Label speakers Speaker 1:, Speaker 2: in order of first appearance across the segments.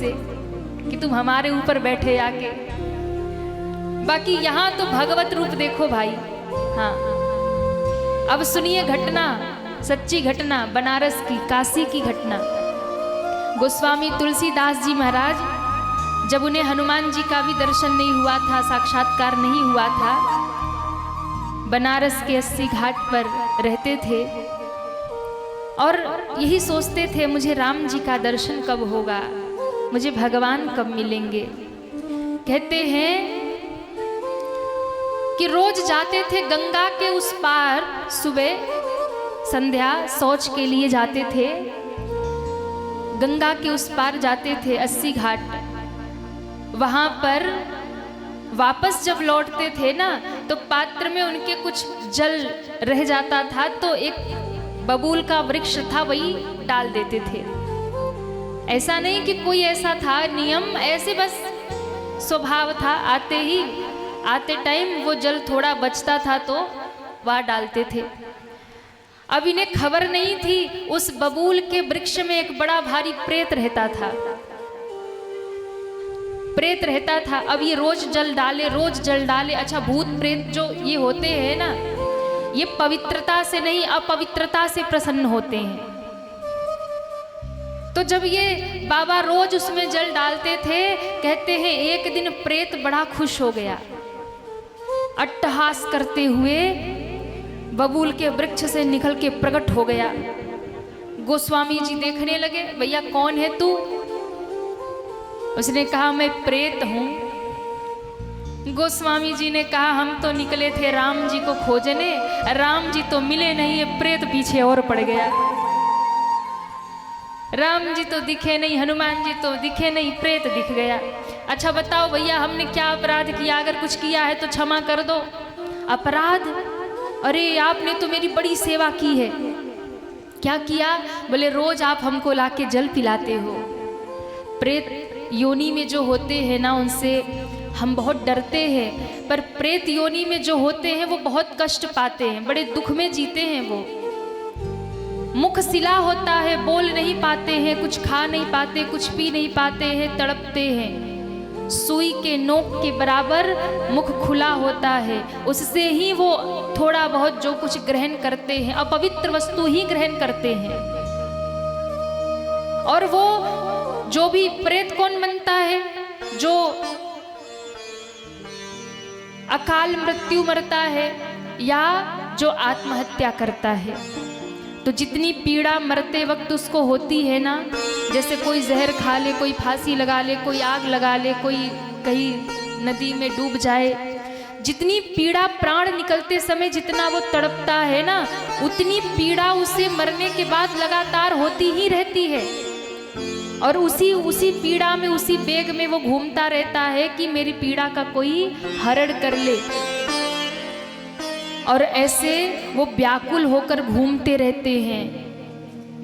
Speaker 1: से कि तुम हमारे ऊपर बैठे आके। बाकी यहाँ तो भगवत रूप देखो भाई। हाँ, अब सुनिए घटना, सच्ची घटना, बनारस की, काशी की घटना। गोस्वामी तुलसीदास जी महाराज जब उन्हें हनुमान जी का भी दर्शन नहीं हुआ था, साक्षात्कार नहीं हुआ था, बनारस के 80 घाट पर रहते थे और यही सोचते थे मुझे राम जी का दर्शन कब होगा, मुझे भगवान कब मिलेंगे। कहते हैं कि रोज जाते थे गंगा के उस पार, सुबह संध्या शौच के लिए जाते थे, गंगा के उस पार जाते थे 80 घाट। वहां पर वापस जब लौटते थे ना तो पात्र में उनके कुछ जल रह जाता था तो एक बबूल का वृक्ष था वही डाल देते थे। ऐसा नहीं कि कोई ऐसा था नियम, ऐसे बस स्वभाव था, आते टाइम वो जल थोड़ा बचता था तो वह डालते थे। अब इन्हें खबर नहीं थी उस बबूल के वृक्ष में एक बड़ा भारी प्रेत रहता था, प्रेत रहता था। अब ये रोज जल डाले। अच्छा, भूत प्रेत जो ये होते हैं ना, ये पवित्रता से नहीं अपवित्रता से प्रसन्न होते हैं। तो जब ये बाबा रोज उसमें जल डालते थे, कहते हैं एक दिन प्रेत बड़ा खुश हो गया, अट्टहास करते हुए बबूल के वृक्ष से निकल के प्रकट हो गया। गोस्वामी जी देखने लगे, भैया कौन है तू? उसने कहा मैं प्रेत हूं। गोस्वामी जी ने कहा हम तो निकले थे राम जी को खोजने, राम जी तो मिले नहीं, ये प्रेत पीछे और पड़ गया। राम जी तो दिखे नहीं, हनुमान जी तो दिखे नहीं, प्रेत दिख गया। अच्छा बताओ भैया हमने क्या अपराध किया? अगर कुछ किया है तो क्षमा कर दो। अपराध? अरे आपने तो मेरी बड़ी सेवा की है। क्या किया? बोले रोज आप हमको लाके जल पिलाते हो। प्रेत योनि में जो होते हैं ना उनसे हम बहुत डरते हैं, पर प्रेत योनि में जो होते हैं वो बहुत कष्ट पाते हैं, बड़े दुख में जीते हैं। वो मुख सिला होता है, बोल नहीं पाते हैं, कुछ खा नहीं पाते, कुछ पी नहीं पाते हैं, तड़पते हैं। सुई के नोक के बराबर मुख खुला होता है, उससे ही वो थोड़ा बहुत जो कुछ ग्रहण करते हैं अपवित्र वस्तु ही ग्रहण करते हैं। और वो जो भी प्रेत कौन बनता है? जो अकाल मृत्यु मरता है या जो आत्महत्या करता है। तो जितनी पीड़ा मरते वक्त उसको होती है ना, जैसे कोई जहर खा ले, कोई फांसी लगा ले, कोई आग लगा ले, कोई कहीं नदी में डूब जाए, जितनी पीड़ा प्राण निकलते समय जितना वो तड़पता है ना, उतनी पीड़ा उसे मरने के बाद लगातार होती ही रहती है। और उसी पीड़ा में, उसी बेग में वो घूमता रहता है कि मेरी पीड़ा का कोई हरण कर ले। और ऐसे वो व्याकुल होकर घूमते रहते हैं,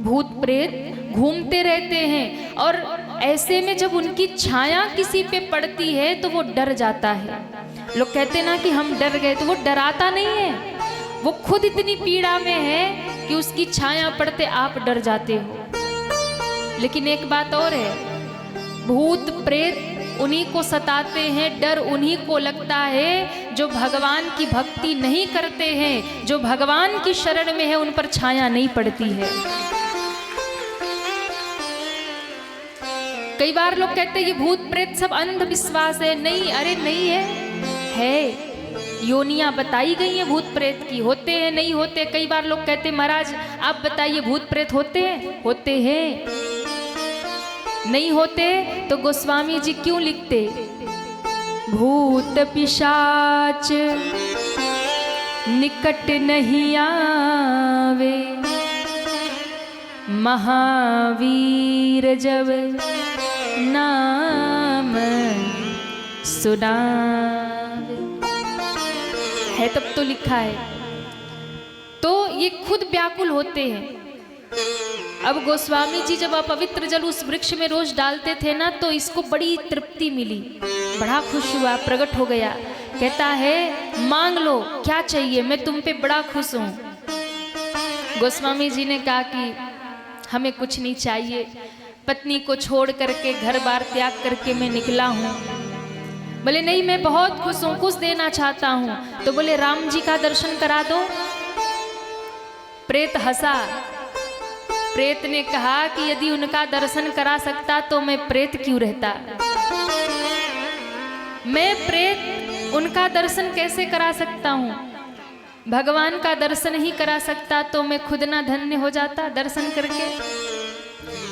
Speaker 1: भूत प्रेत घूमते रहते हैं। और ऐसे में जब उनकी छाया किसी पे पड़ती है तो वो डर जाता है। लोग कहते ना कि हम डर गए, तो वो डराता नहीं है, वो खुद इतनी पीड़ा में है कि उसकी छाया पड़ते आप डर जाते हो। लेकिन एक बात और है, भूत प्रेत उन्हीं को सताते हैं, डर उन्हीं को लगता है जो भगवान की भक्ति नहीं करते हैं, जो भगवान की शरण में है उन पर छाया नहीं पड़ती है। कई बार लोग कहते हैं ये भूत प्रेत सब अंधविश्वास है। नहीं, अरे नहीं है। योनियां बताई गई हैं भूत प्रेत की, होते हैं नहीं होते। कई बार लोग कहते हैं महाराज आप बताइए भूत प्रेत होते हैं? होते हैं। नहीं होते तो गोस्वामी जी क्यों लिखते, भूत पिशाच निकट नहीं आवे, महावीर जब नाम सुनावे। है तब तो लिखा है। तो ये खुद व्याकुल होते हैं। अब गोस्वामी जी जब अपवित्र जल उस वृक्ष में रोज डालते थे ना, तो इसको बड़ी तृप्ति मिली, बड़ा खुश हुआ, प्रकट हो गया। कहता है मांग लो क्या चाहिए, मैं तुम पे बड़ा खुश हूं। गोस्वामी जी ने कहा कि हमें कुछ नहीं चाहिए, पत्नी को छोड़ करके घर बार त्याग करके मैं निकला हूँ। बोले नहीं, मैं बहुत खुश हूँ, कुछ देना चाहता हूँ। तो बोले राम जी का दर्शन करा दो। प्रेत हंसा। प्रेत ने कहा कि यदि उनका दर्शन करा सकता तो मैं प्रेत क्यों रहता। मैं प्रेत उनका दर्शन कैसे करा सकता हूँ? भगवान का दर्शन ही करा सकता तो मैं खुद ना धन्य हो जाता दर्शन करके।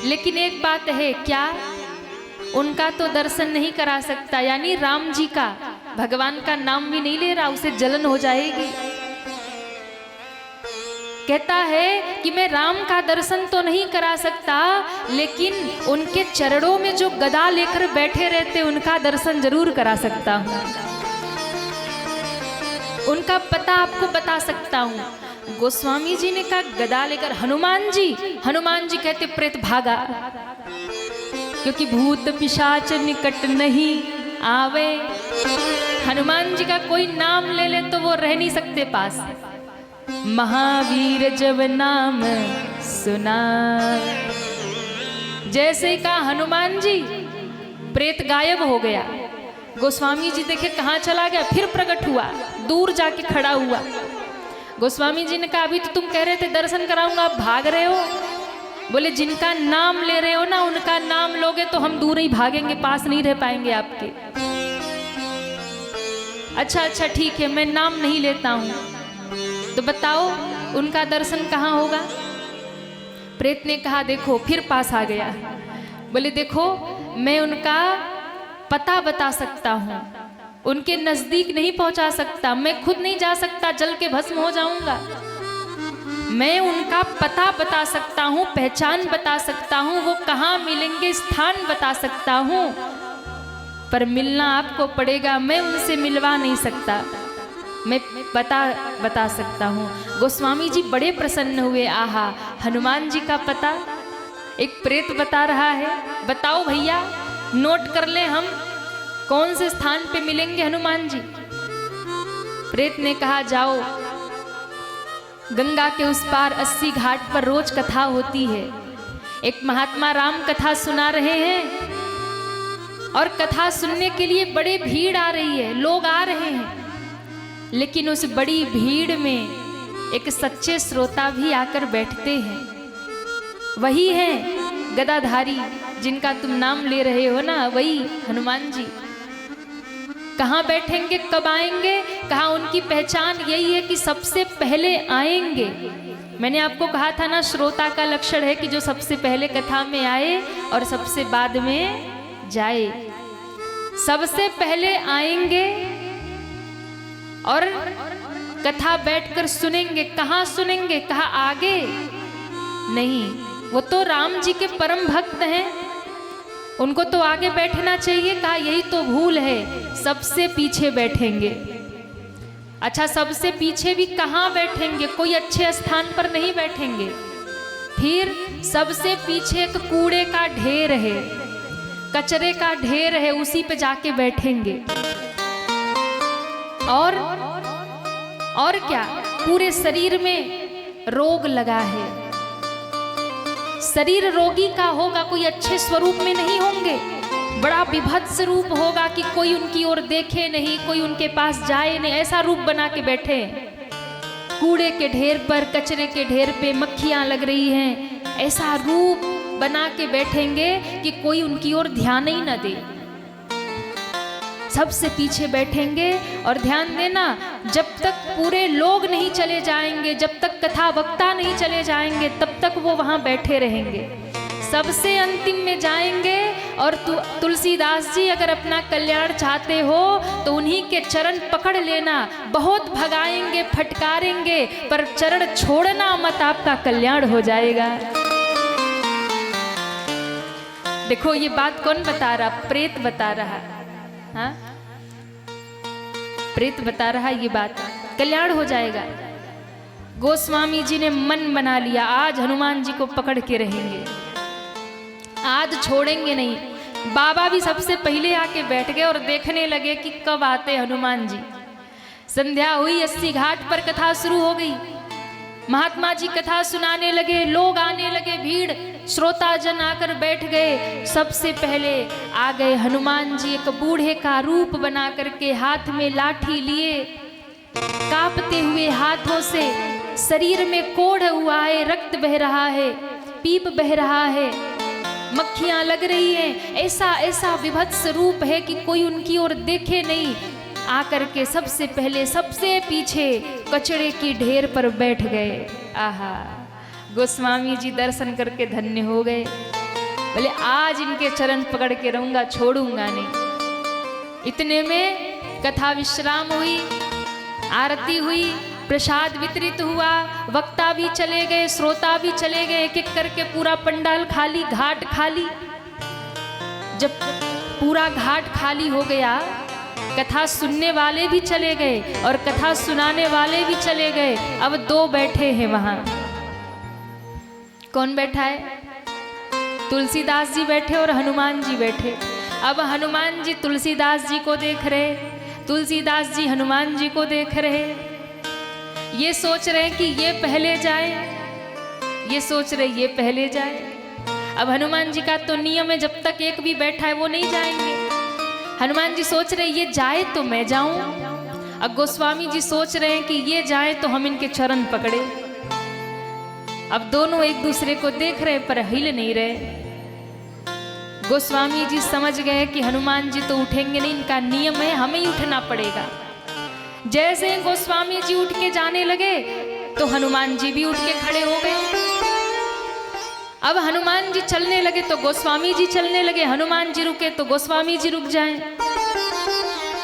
Speaker 1: लेकिन एक बात है, क्या उनका तो दर्शन नहीं करा सकता, यानी राम जी का, भगवान का नाम भी नहीं ले रहा, उसे जलन हो जाएगी। कहता है कि मैं राम का दर्शन तो नहीं करा सकता, लेकिन उनके चरणों में जो गदा लेकर बैठे रहते उनका दर्शन जरूर करा सकता हूँ। उनका पता आपको बता सकता हूँ। गोस्वामी जी ने कहा गदा लेकर हनुमान जी। हनुमान जी कहते प्रेत भागा, क्योंकि भूत पिशाच निकट नहीं आवे। हनुमान जी का कोई नाम ले ले तो वो रह नहीं सकते पास। महावीर जब नाम सुना, जैसे ही कहा हनुमान जी, प्रेत गायब हो गया। गोस्वामी जी देखे कहाँ चला गया, फिर प्रकट हुआ, दूर जाके खड़ा हुआ। गोस्वामी जी ने कहा अभी तो तुम कह रहे थे दर्शन कराऊंगा, आप भाग रहे हो। बोले जिनका नाम ले रहे हो ना, उनका नाम लोगे तो हम दूर ही भागेंगे, पास नहीं रह पाएंगे आपके। अच्छा ठीक है, मैं नाम नहीं लेता हूं, तो बताओ उनका दर्शन कहाँ होगा? प्रेत ने कहा देखो, फिर पास आ गया। बोले देखो, मैं उनका पता बता सकता हूँ, उनके नजदीक नहीं पहुंचा सकता, मैं खुद नहीं जा सकता, जल के भस्म हो जाऊंगा। मैं उनका पता बता सकता हूँ, पहचान बता सकता हूँ, वो कहाँ मिलेंगे स्थान बता सकता हूँ, पर मिलना आपको पड़ेगा, मैं उनसे मिलवा नहीं सकता, मैं बता सकता हूँ। गोस्वामी जी बड़े प्रसन्न हुए। आहा, हनुमान जी का पता एक प्रेत बता रहा है। बताओ भैया, नोट कर ले हम कौन से स्थान पे मिलेंगे हनुमान जी। प्रेत ने कहा जाओ, गंगा के उस पार 80 घाट पर रोज कथा होती है। एक महात्मा राम कथा सुना रहे हैं और कथा सुनने के लिए बड़े भीड़ आ रही है, लोग आ रहे हैं, लेकिन उस बड़ी भीड़ में एक सच्चे श्रोता भी आकर बैठते हैं। वही है गदाधारी जिनका तुम नाम ले रहे हो ना, वही हनुमान जी। कहाँ बैठेंगे, कब आएंगे? कहा उनकी पहचान यही है कि सबसे पहले आएंगे। मैंने आपको कहा था ना, श्रोता का लक्षण है कि जो सबसे पहले कथा में आए और सबसे बाद में जाए। सबसे पहले आएंगे और कथा बैठकर सुनेंगे। कहाँ सुनेंगे? कहा आगे नहीं, वो तो राम जी के परम भक्त हैं, उनको तो आगे बैठना चाहिए। कहा यही तो भूल है, सबसे पीछे बैठेंगे। अच्छा, सबसे पीछे भी कहाँ बैठेंगे? कोई अच्छे स्थान पर नहीं बैठेंगे। फिर सबसे पीछे एक कूड़े का ढेर है, कचरे का ढेर है, उसी पे जाके बैठेंगे। और क्या, पूरे शरीर में रोग लगा है, शरीर रोगी का होगा, कोई अच्छे स्वरूप में नहीं होंगे, बड़ा विभत्स रूप होगा कि कोई उनकी ओर देखे नहीं, कोई उनके पास जाए नहीं, ऐसा रूप बना के बैठे। कूड़े के ढेर पर, कचरे के ढेर पे मक्खियां लग रही हैं, ऐसा रूप बना के बैठेंगे कि कोई उनकी ओर ध्यान ही न दे। सबसे पीछे बैठेंगे। और ध्यान देना, जब तक पूरे लोग नहीं चले जाएंगे, जब तक कथा वक्ता नहीं चले जाएंगे, तब तक वो वहां बैठे रहेंगे। सबसे अंतिम में जाएंगे। और तुलसीदास जी अगर अपना कल्याण चाहते हो तो उन्हीं के चरण पकड़ लेना। बहुत भगाएंगे, फटकारेंगे, पर चरण छोड़ना मत, आपका कल्याण हो जाएगा। देखो ये बात कौन बता रहा? प्रेत बता रहा। हाँ, प्रेत बता रहा ये बात, कल्याण हो जाएगा। गोस्वामी जी ने मन बना लिया, आज हनुमान जी को पकड़ के रहेंगे, आज छोड़ेंगे नहीं। बाबा भी सबसे पहले आके बैठ गए और देखने लगे कि कब आते हनुमान जी। संध्या हुई, 80 घाट पर कथा शुरू हो गई। महात्मा जी कथा सुनाने लगे, लोग आने लगे, भीड़ श्रोता जन आकर बैठ गए। सबसे पहले आ गए हनुमान जी, एक बूढ़े का रूप बना करके, हाथ में लाठी लिए, कांपते हुए हाथों से, शरीर में कोढ़ हुआ है, रक्त बह रहा है, पीप बह रहा है, मक्खियां लग रही हैं। ऐसा ऐसा विभत्स रूप है कि कोई उनकी ओर देखे नहीं। आकर के सबसे पहले सबसे पीछे कचड़े की ढेर पर बैठ गए। आहा, गोस्वामी जी दर्शन करके धन्य हो गए। बोले आज इनके चरण पकड़ के रहूंगा, छोड़ूंगा नहीं। इतने में कथा विश्राम हुई, आरती हुई, प्रसाद वितरित हुआ, वक्ता भी चले गए, श्रोता भी चले गए, एक एक करके पूरा पंडाल खाली, घाट खाली। जब पूरा घाट खाली हो गया, कथा सुनने वाले भी चले गए और कथा सुनाने वाले भी चले गए। अब दो बैठे हैं वहां। कौन बैठा है? तुलसीदास जी बैठे और हनुमान जी बैठे। अब हनुमान जी तुलसीदास जी को देख रहे, तुलसीदास जी हनुमान जी को देख रहे। ये सोच रहे कि ये पहले जाए, ये सोच रहे ये पहले जाए। अब हनुमान जी का तो नियम है, जब तक एक भी बैठा है वो नहीं जाएंगे। हनुमान जी सोच रहे ये जाए तो मैं जाऊं। अब गोस्वामी जी सोच रहे हैं कि ये जाए तो हम इनके चरण पकड़े। अब दोनों एक दूसरे को देख रहे पर हिल नहीं रहे। गोस्वामी जी समझ गए कि हनुमान जी तो उठेंगे नहीं, इनका नियम है, हमें ही उठना पड़ेगा। जैसे गोस्वामी जी उठ के जाने लगे तो हनुमान जी भी उठ के खड़े हो गए। अब हनुमान जी चलने लगे तो गोस्वामी जी चलने लगे, हनुमान जी रुके तो गोस्वामी जी रुक जाएं।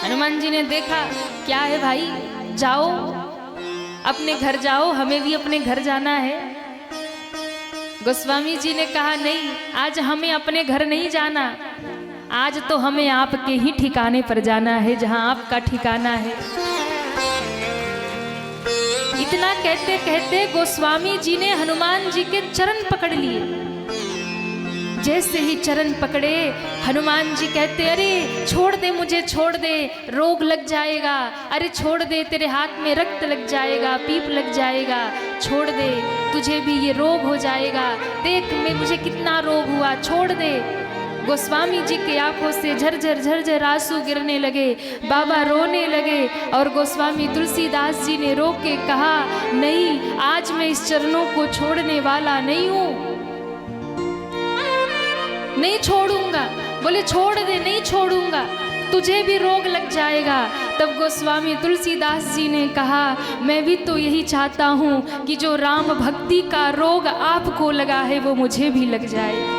Speaker 1: हनुमान जी ने देखा, क्या है भाई, जाओ अपने घर जाओ, हमें भी अपने घर जाना है। गोस्वामी जी ने कहा नहीं, आज हमें अपने घर नहीं जाना, आज तो हमें आपके ही ठिकाने पर जाना है, जहां आपका ठिकाना है। इतना कहते कहते गोस्वामी जी ने हनुमान जी के चरण पकड़ लिए। जैसे ही चरण पकड़े, हनुमान जी कहते, अरे छोड़ दे मुझे, छोड़ दे, रोग लग जाएगा, अरे छोड़ दे, तेरे हाथ में रक्त लग जाएगा, पीप लग जाएगा, छोड़ दे, तुझे भी ये रोग हो जाएगा, देख मैं मुझे कितना रोग हुआ, छोड़ दे। गोस्वामी जी की आंखों से झरझर झरझर आंसू गिरने लगे, बाबा रोने लगे। और गोस्वामी तुलसीदास जी ने रो के कहा, नहीं, आज मैं इस चरणों को छोड़ने वाला नहीं हूं, नहीं छोड़ूंगा। बोले छोड़ दे, नहीं छोड़ूंगा, तुझे भी रोग लग जाएगा। तब गोस्वामी तुलसीदास जी ने कहा, मैं भी तो यही चाहता हूं कि जो राम भक्ति का रोग आपको लगा है वो मुझे भी लग जाए।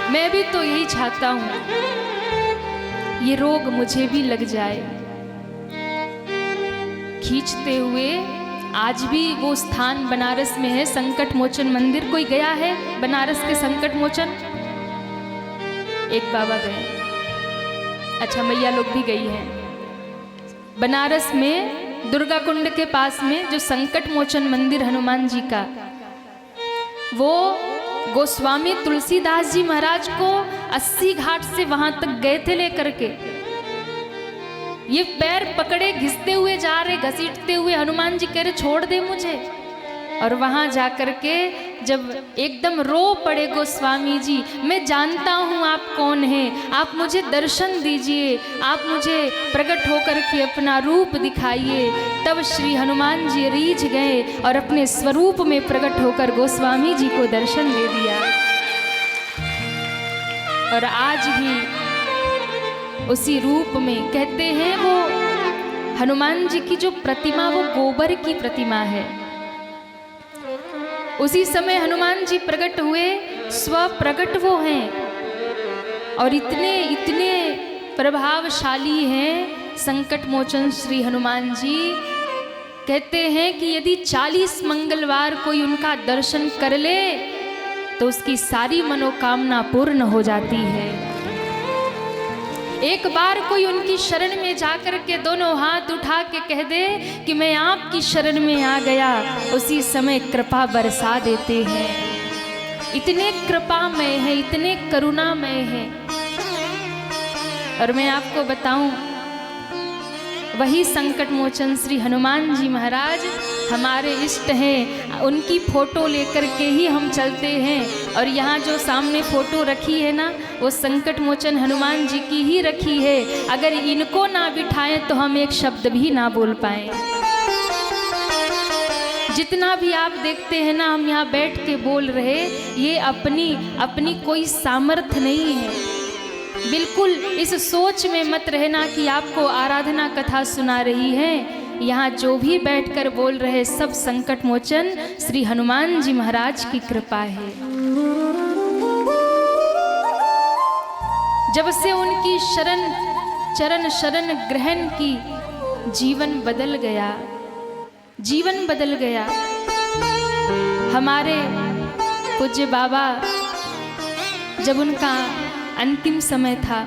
Speaker 1: मैं भी तो यही चाहता हूं, ये रोग मुझे भी लग जाए। खींचते हुए आज भी वो स्थान बनारस में है, संकट मोचन मंदिर। कोई गया है बनारस के संकट मोचन? एक बाबा गए, अच्छा मैया लोग भी गई हैं। बनारस में दुर्गा कुंड के पास में जो संकट मोचन मंदिर हनुमान जी का, वो गोस्वामी तुलसीदास जी महाराज को 80 घाट से वहां तक गए थे लेकर के। ये पैर पकड़े घिसते हुए जा रहे, घसीटते हुए, हनुमान जी कह रहे छोड़ दे मुझे। और वहां जाकर के जब एकदम रो पड़े गोस्वामी जी, मैं जानता हूं आप कौन हैं, आप मुझे दर्शन दीजिए, आप मुझे प्रकट होकर के अपना रूप दिखाइए। तब श्री हनुमान जी रीझ गए और अपने स्वरूप में प्रकट होकर गोस्वामी जी को दर्शन दे दिया। और आज भी उसी रूप में, कहते हैं वो हनुमान जी की जो प्रतिमा वो गोबर की प्रतिमा है। उसी समय हनुमान जी प्रकट हुए, स्व प्रकट वो हैं और इतने इतने प्रभावशाली हैं संकट मोचन श्री हनुमान जी। कहते हैं कि यदि 40 मंगलवार कोई उनका दर्शन कर ले तो उसकी सारी मनोकामना पूर्ण हो जाती है। एक बार कोई उनकी शरण में जाकर के दोनों हाथ उठा के कह दे कि मैं आपकी शरण में आ गया, उसी समय कृपा बरसा देते हैं। इतने कृपामय है, इतने करुणामय है। और मैं आपको बताऊं, वही संकट मोचन श्री हनुमान जी महाराज हमारे इष्ट हैं। उनकी फ़ोटो लेकर के ही हम चलते हैं। और यहाँ जो सामने फ़ोटो रखी है ना, वो संकट मोचन हनुमान जी की ही रखी है। अगर इनको ना बिठाएं तो हम एक शब्द भी ना बोल पाएँ। जितना भी आप देखते हैं ना, हम यहाँ बैठ के बोल रहे, ये अपनी कोई सामर्थ्य नहीं है। बिल्कुल इस सोच में मत रहना कि आपको आराधना कथा सुना रही है। यहाँ जो भी बैठकर बोल रहे सब संकट मोचन श्री हनुमान जी महाराज की कृपा है। जब से उनकी चरण शरण ग्रहण की जीवन बदल गया, जीवन बदल गया। हमारे पूज्य बाबा जब उनका अंतिम समय था,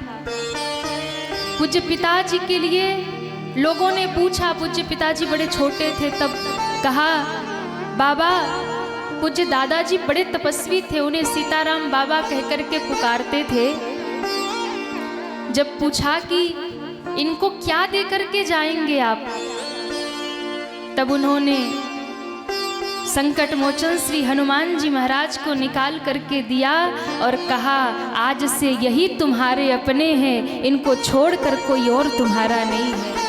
Speaker 1: पूज्य पिताजी के लिए लोगों ने पूछा, पूज्य पिताजी बड़े छोटे थे तब, कहा बाबा, पूज्य दादाजी बड़े तपस्वी थे, उन्हें सीताराम बाबा कह करके पुकारते थे। जब पूछा कि इनको क्या दे करके जाएंगे आप, तब उन्होंने संकट मोचन श्री हनुमान जी महाराज को निकाल करके दिया और कहा, आज से यही तुम्हारे अपने हैं, इनको छोड़कर कोई और तुम्हारा नहीं है।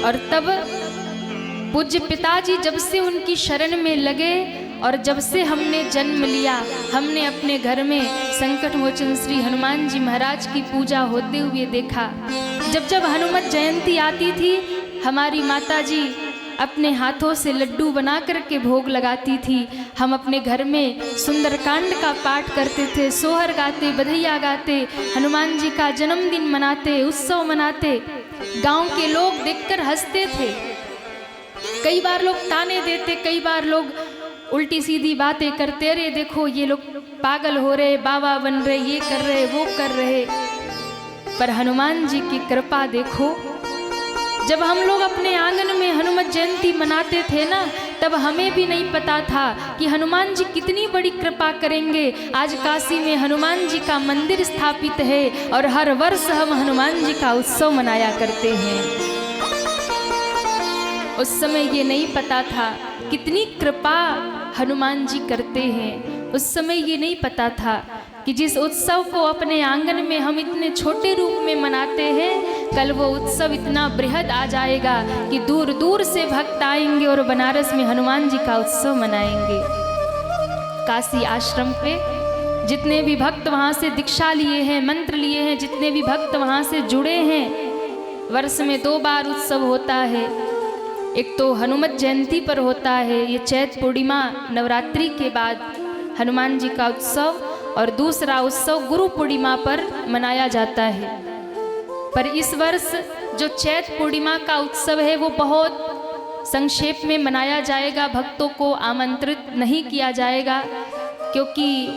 Speaker 1: और तब पूज्य पिताजी जब से उनकी शरण में लगे और जब से हमने जन्म लिया, हमने अपने घर में संकट मोचन श्री हनुमान जी महाराज की पूजा होते हुए देखा। जब जब हनुमत जयंती आती थी, हमारी माताजी अपने हाथों से लड्डू बना करके भोग लगाती थी। हम अपने घर में सुंदरकांड का पाठ करते थे, सोहर गाते, बधैया गाते, हनुमान जी का जन्मदिन मनाते, उत्सव मनाते। गांव के लोग देखकर हंसते थे, कई बार लोग ताने देते, कई बार लोग उल्टी सीधी बातें करते, अरे देखो ये लोग पागल हो रहे, बाबा बन रहे, ये कर रहे, वो कर रहे। पर हनुमान जी की कृपा देखो, जब हम लोग अपने आंगन में हनुमत जयंती मनाते थे ना, तब हमें भी नहीं पता था कि हनुमान जी कितनी बड़ी कृपा करेंगे। आज काशी में हनुमान जी का मंदिर स्थापित है और हर वर्ष हम हनुमान जी का उत्सव मनाया करते हैं। उस समय ये नहीं पता था कितनी कृपा हनुमान जी करते हैं। उस समय ये नहीं पता था कि जिस उत्सव को अपने आंगन में हम इतने छोटे रूप में मनाते हैं, कल वो उत्सव इतना बृहद आ जाएगा कि दूर दूर से भक्त आएंगे और बनारस में हनुमान जी का उत्सव मनाएंगे। काशी आश्रम पे जितने भी भक्त वहाँ से दीक्षा लिए हैं, मंत्र लिए हैं, जितने भी भक्त वहाँ से जुड़े हैं, वर्ष में 2 बार उत्सव होता है। एक तो हनुमत जयंती पर होता है, ये चैत पूर्णिमा नवरात्रि के बाद हनुमान जी का उत्सव, और दूसरा उत्सव गुरु पूर्णिमा पर मनाया जाता है। पर इस वर्ष जो चैत पूर्णिमा का उत्सव है वो बहुत संक्षेप में मनाया जाएगा, भक्तों को आमंत्रित नहीं किया जाएगा, क्योंकि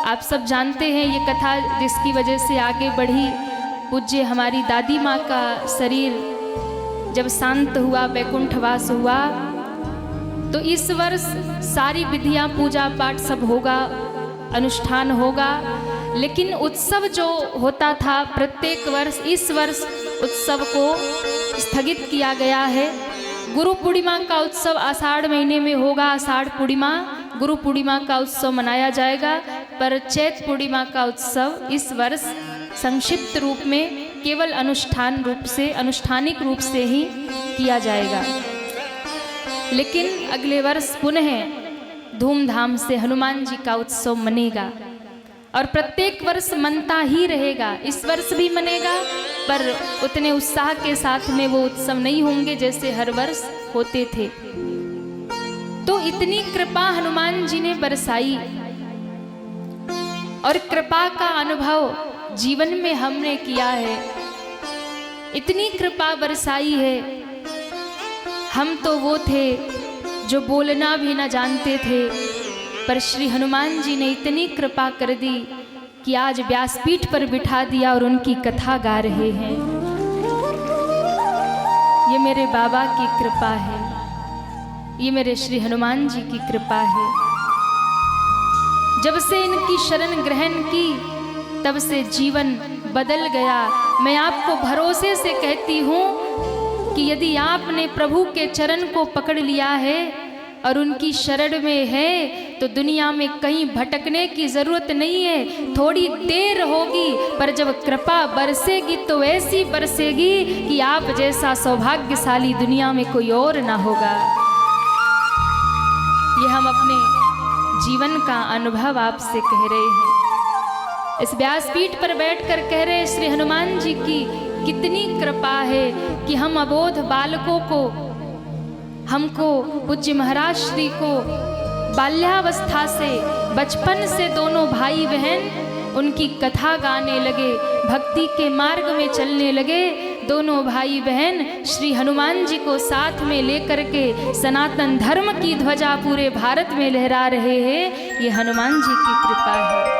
Speaker 1: आप सब जानते हैं ये कथा जिसकी वजह से आगे बढ़ी। पूज्य हमारी दादी माँ का शरीर जब शांत हुआ, वैकुंठवास हुआ, तो इस वर्ष सारी विधियाँ, पूजा पाठ सब होगा, अनुष्ठान होगा। लेकिन उत्सव जो होता था प्रत्येक वर्ष, इस वर्ष उत्सव को स्थगित किया गया है। गुरु पूर्णिमा का उत्सव आषाढ़ महीने में होगा, आषाढ़ पूर्णिमा गुरु पूर्णिमा का उत्सव मनाया जाएगा, पर चैत पूर्णिमा का उत्सव इस वर्ष संक्षिप्त रूप में केवल अनुष्ठानिक रूप से ही किया जाएगा। लेकिन अगले वर्ष पुनः धूमधाम से हनुमान जी का उत्सव मनेगा और प्रत्येक वर्ष मनता ही रहेगा। इस वर्ष भी मनेगा, पर उतने उत्साह के साथ में वो उत्सव नहीं होंगे जैसे हर वर्ष होते थे। तो इतनी कृपा हनुमान जी ने बरसाई और कृपा का अनुभव जीवन में हमने किया है। इतनी कृपा बरसाई है। हम तो वो थे जो बोलना भी न जानते थे, पर श्री हनुमान जी ने इतनी कृपा कर दी कि आज व्यासपीठ पर बिठा दिया और उनकी कथा गा रहे हैं। ये मेरे बाबा की कृपा है, ये मेरे श्री हनुमान जी की कृपा है। जब से इनकी शरण ग्रहण की तब से जीवन बदल गया। मैं आपको भरोसे से कहती हूँ कि यदि आपने प्रभु के चरण को पकड़ लिया है और उनकी शरण में है तो दुनिया में कहीं भटकने की ज़रूरत नहीं है। थोड़ी देर होगी पर जब कृपा बरसेगी तो ऐसी बरसेगी कि आप जैसा सौभाग्यशाली दुनिया में कोई और ना होगा। ये हम अपने जीवन का अनुभव आपसे कह रहे हैं। इस व्यासपीठ पर बैठकर कह रहे श्री हनुमान जी की कितनी कृपा है कि हम अबोध बालकों को, हमको पूज्य महाराज श्री को बाल्यावस्था से, बचपन से दोनों भाई बहन उनकी कथा गाने लगे, भक्ति के मार्ग में चलने लगे। दोनों भाई बहन श्री हनुमान जी को साथ में लेकर के सनातन धर्म की ध्वजा पूरे भारत में लहरा रहे हैं। ये हनुमान जी की कृपा है।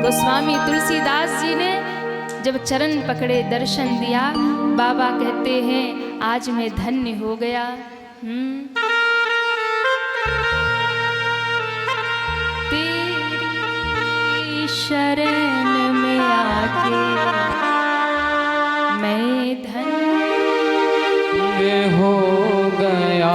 Speaker 1: तो स्वामी तुलसीदास जी ने जब चरण पकड़े, दर्शन दिया, बाबा कहते हैं आज मैं धन्य हो गया। तेरी शरण में आके मैं धन्य
Speaker 2: हो गया।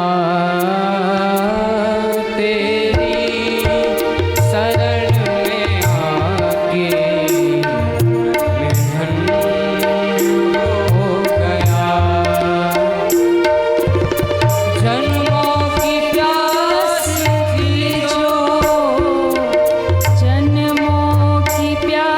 Speaker 1: प्यास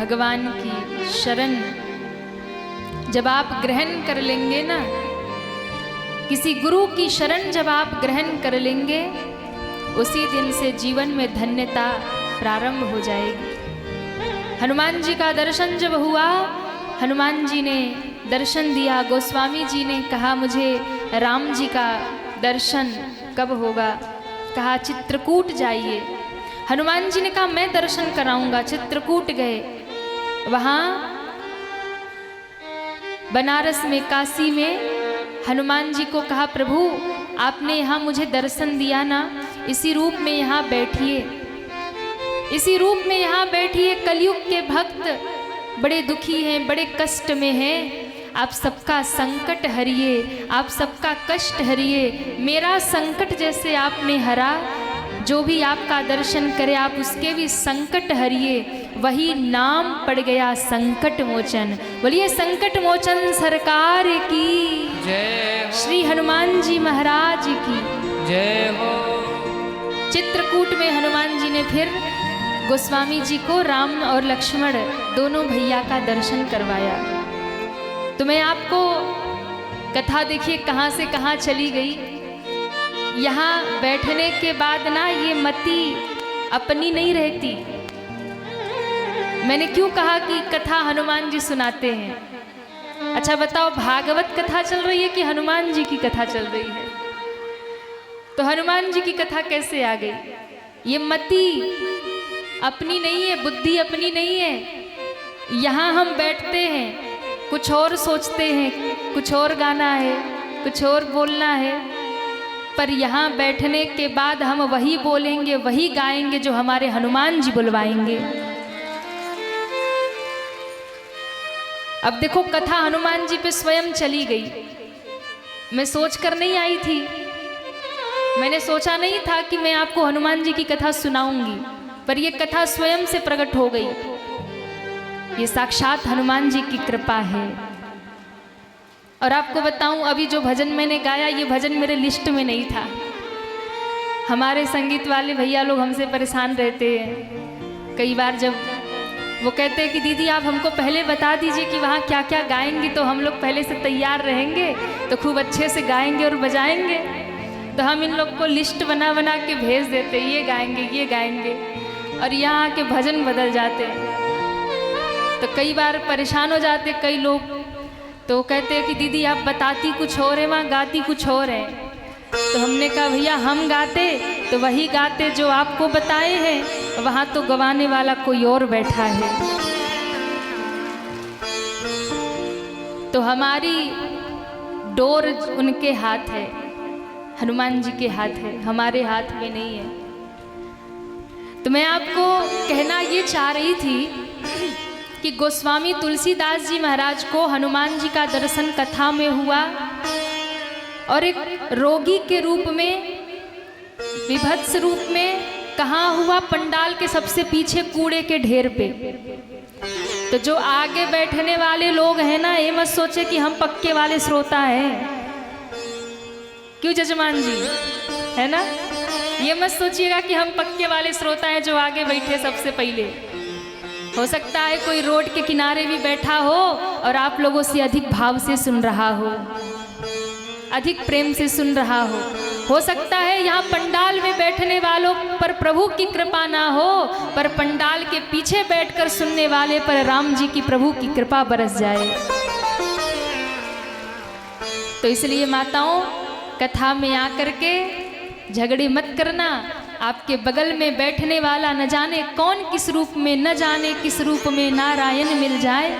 Speaker 1: भगवान की शरण जब आप ग्रहण कर लेंगे ना, किसी गुरु की शरण जब आप ग्रहण कर लेंगे, उसी दिन से जीवन में धन्यता प्रारंभ हो जाएगी। हनुमान जी का दर्शन जब हुआ, हनुमान जी ने दर्शन दिया, गोस्वामी जी ने कहा मुझे राम जी का दर्शन कब होगा? कहा चित्रकूट जाइए। हनुमान जी ने कहा मैं दर्शन कराऊंगा। चित्रकूट गए, वहाँ बनारस में, काशी में हनुमान जी को कहा प्रभु आपने यहाँ मुझे दर्शन दिया ना, इसी रूप में यहाँ बैठिए, इसी रूप में यहाँ बैठिए। कलयुग के भक्त बड़े दुखी हैं, बड़े कष्ट में हैं, आप सबका संकट हरिए, आप सबका कष्ट हरिए। मेरा संकट जैसे आपने हरा, जो भी आपका दर्शन करे आप उसके भी संकट हरिए। वही नाम पड़ गया संकट मोचन। बोलिए संकट मोचन सरकार की
Speaker 2: जय हो,
Speaker 1: श्री हनुमान जी महाराज की
Speaker 2: जय हो।
Speaker 1: चित्रकूट में हनुमान जी ने फिर गोस्वामी जी को राम और लक्ष्मण दोनों भैया का दर्शन करवाया। तो मैं आपको कथा देखिए कहाँ से कहाँ चली गई। यहाँ बैठने के बाद ना ये मति अपनी नहीं रहती। मैंने क्यों कहा कि कथा हनुमान जी सुनाते हैं? अच्छा बताओ, भागवत कथा चल रही है कि हनुमान जी की कथा चल रही है? तो हनुमान जी की कथा कैसे आ गई? ये मति अपनी नहीं है, बुद्धि अपनी नहीं है। यहाँ हम बैठते हैं, कुछ और सोचते हैं, कुछ और गाना है, कुछ और बोलना है, पर यहाँ बैठने के बाद हम वही बोलेंगे, वही गाएंगे जो हमारे हनुमान जी बुलवाएंगे। अब देखो कथा हनुमान जी पे स्वयं चली गई। मैं सोच कर नहीं आई थी, मैंने सोचा नहीं था कि मैं आपको हनुमान जी की कथा सुनाऊंगी, पर यह कथा स्वयं से प्रकट हो गई। ये साक्षात हनुमान जी की कृपा है। और आपको बताऊं, अभी जो भजन मैंने गाया, ये भजन मेरे लिस्ट में नहीं था। हमारे संगीत वाले भैया लोग हमसे परेशान रहते हैं कई बार, जब वो कहते हैं कि दीदी आप हमको पहले बता दीजिए कि वहाँ क्या क्या गाएंगे, तो हम लोग पहले से तैयार रहेंगे, तो खूब अच्छे से गाएंगे और बजाएंगे। तो हम इन लोग को लिस्ट बना बना के भेज देते, ये गाएंगे ये गाएंगे, और यहाँ आके भजन बदल जाते हैं। तो कई बार परेशान हो जाते कई लोग, तो कहते हैं कि दीदी आप बताती कुछ और है, वहाँ गाती कुछ और है। तो हमने कहा भैया हम गाते तो वही गाते जो आपको बताए हैं, वहाँ तो गवाने वाला कोई और बैठा है। तो हमारी डोर उनके हाथ है, हनुमान जी के हाथ है, हमारे हाथ में नहीं है। तो मैं आपको कहना ये चाह रही थी कि गोस्वामी तुलसीदास जी महाराज को हनुमान जी का दर्शन कथा में हुआ, और एक रोगी के रूप में, विभत्स रूप में कहाँ हुआ? पंडाल के सबसे पीछे कूड़े के ढेर पे। तो जो आगे बैठने वाले लोग हैं ना, ये मत सोचे कि हम पक्के वाले श्रोता हैं। क्यों जजमान जी, है ना? ये मत सोचिएगा कि हम पक्के वाले श्रोता हैं जो आगे बैठे सबसे पहले। हो सकता है कोई रोड के किनारे भी बैठा हो और आप लोगों से अधिक भाव से सुन रहा हो, अधिक प्रेम से सुन रहा हो सकता है यहाँ पंडाल में बैठने वालों पर प्रभु की कृपा ना हो, पर पंडाल के पीछे बैठकर सुनने वाले पर राम जी की, प्रभु की कृपा बरस जाए। तो इसलिए माताओं, कथा में आकर के झगड़े मत करना। आपके बगल में बैठने वाला न जाने कौन किस रूप में, न जाने किस रूप में नारायण मिल जाए।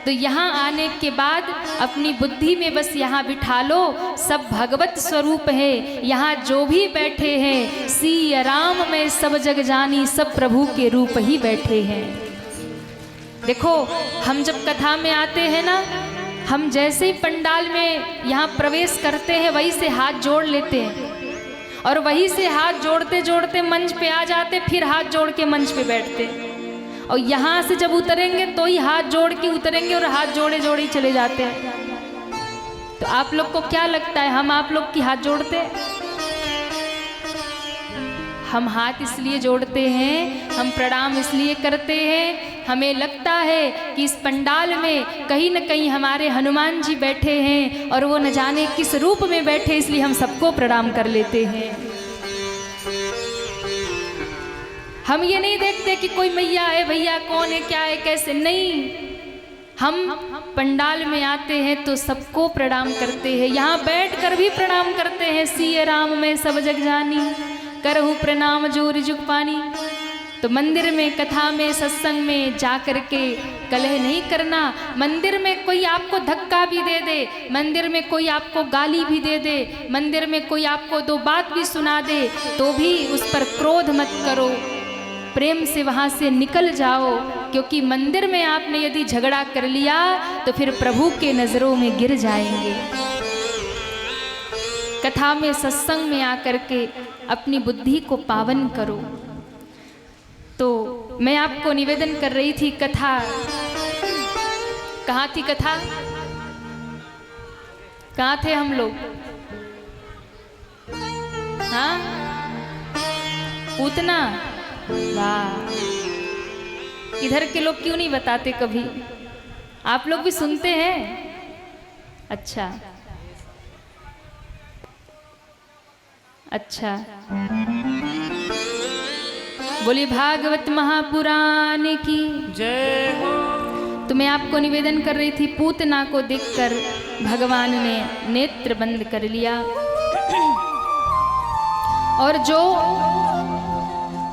Speaker 1: तो यहाँ आने के बाद अपनी बुद्धि में बस यहाँ बिठा लो, सब भगवत स्वरूप है। यहाँ जो भी बैठे हैं, सिया राम में सब जग जानी, सब प्रभु के रूप ही बैठे हैं। देखो हम जब कथा में आते हैं ना, हम जैसे ही पंडाल में यहाँ प्रवेश करते हैं, वहीं से हाथ जोड़ लेते हैं, और वहीं से हाथ जोड़ते जोड़ते मंच पे आ जाते, फिर हाथ जोड़ के मंच पे बैठते। और यहाँ से जब उतरेंगे तो ही हाथ जोड़ के उतरेंगे, और हाथ जोड़े जोड़े ही चले जाते हैं। तो आप लोग को क्या लगता है, हम आप लोग की हाथ जोड़ते? हम हाथ इसलिए जोड़ते हैं, हम प्रणाम इसलिए करते हैं हमें लगता है कि इस पंडाल में कहीं न कहीं हमारे हनुमान जी बैठे हैं और वो न जाने किस रूप में बैठे, इसलिए हम सबको प्रणाम कर लेते हैं। हम ये नहीं देखते कि कोई मैया है, भैया कौन है, क्या है, कैसे, नहीं। हम पंडाल में आते हैं तो सबको प्रणाम करते हैं, यहाँ बैठकर भी प्रणाम करते हैं। सिय राम में सब जग जानी, करहु प्रणाम जोर जुग पानी। तो मंदिर में, कथा में, सत्संग में जा कर के कलह नहीं करना। मंदिर में कोई आपको धक्का भी दे दे, मंदिर में कोई आपको गाली भी दे दे, मंदिर में कोई आपको दो बात भी सुना दे, तो भी उस पर क्रोध मत करो, प्रेम से वहाँ से निकल जाओ। क्योंकि मंदिर में आपने यदि झगड़ा कर लिया तो फिर प्रभु के नज़रों में गिर जाएंगे। कथा में, सत्संग में आकर के अपनी बुद्धि को पावन करो। तो मैं आपको निवेदन कर रही थी, कथा कहाँ थी? कथा कहाँ थे हम लोग? हाँ, पूतना। वाह, इधर के लोग क्यों नहीं बताते कभी? आप लोग भी सुनते हैं? अच्छा अच्छा, बोलिए भागवत महापुराण की
Speaker 2: जय हो।
Speaker 1: तो मैं आपको निवेदन कर रही थी, पूतना को देखकर भगवान ने नेत्र बंद कर लिया और जो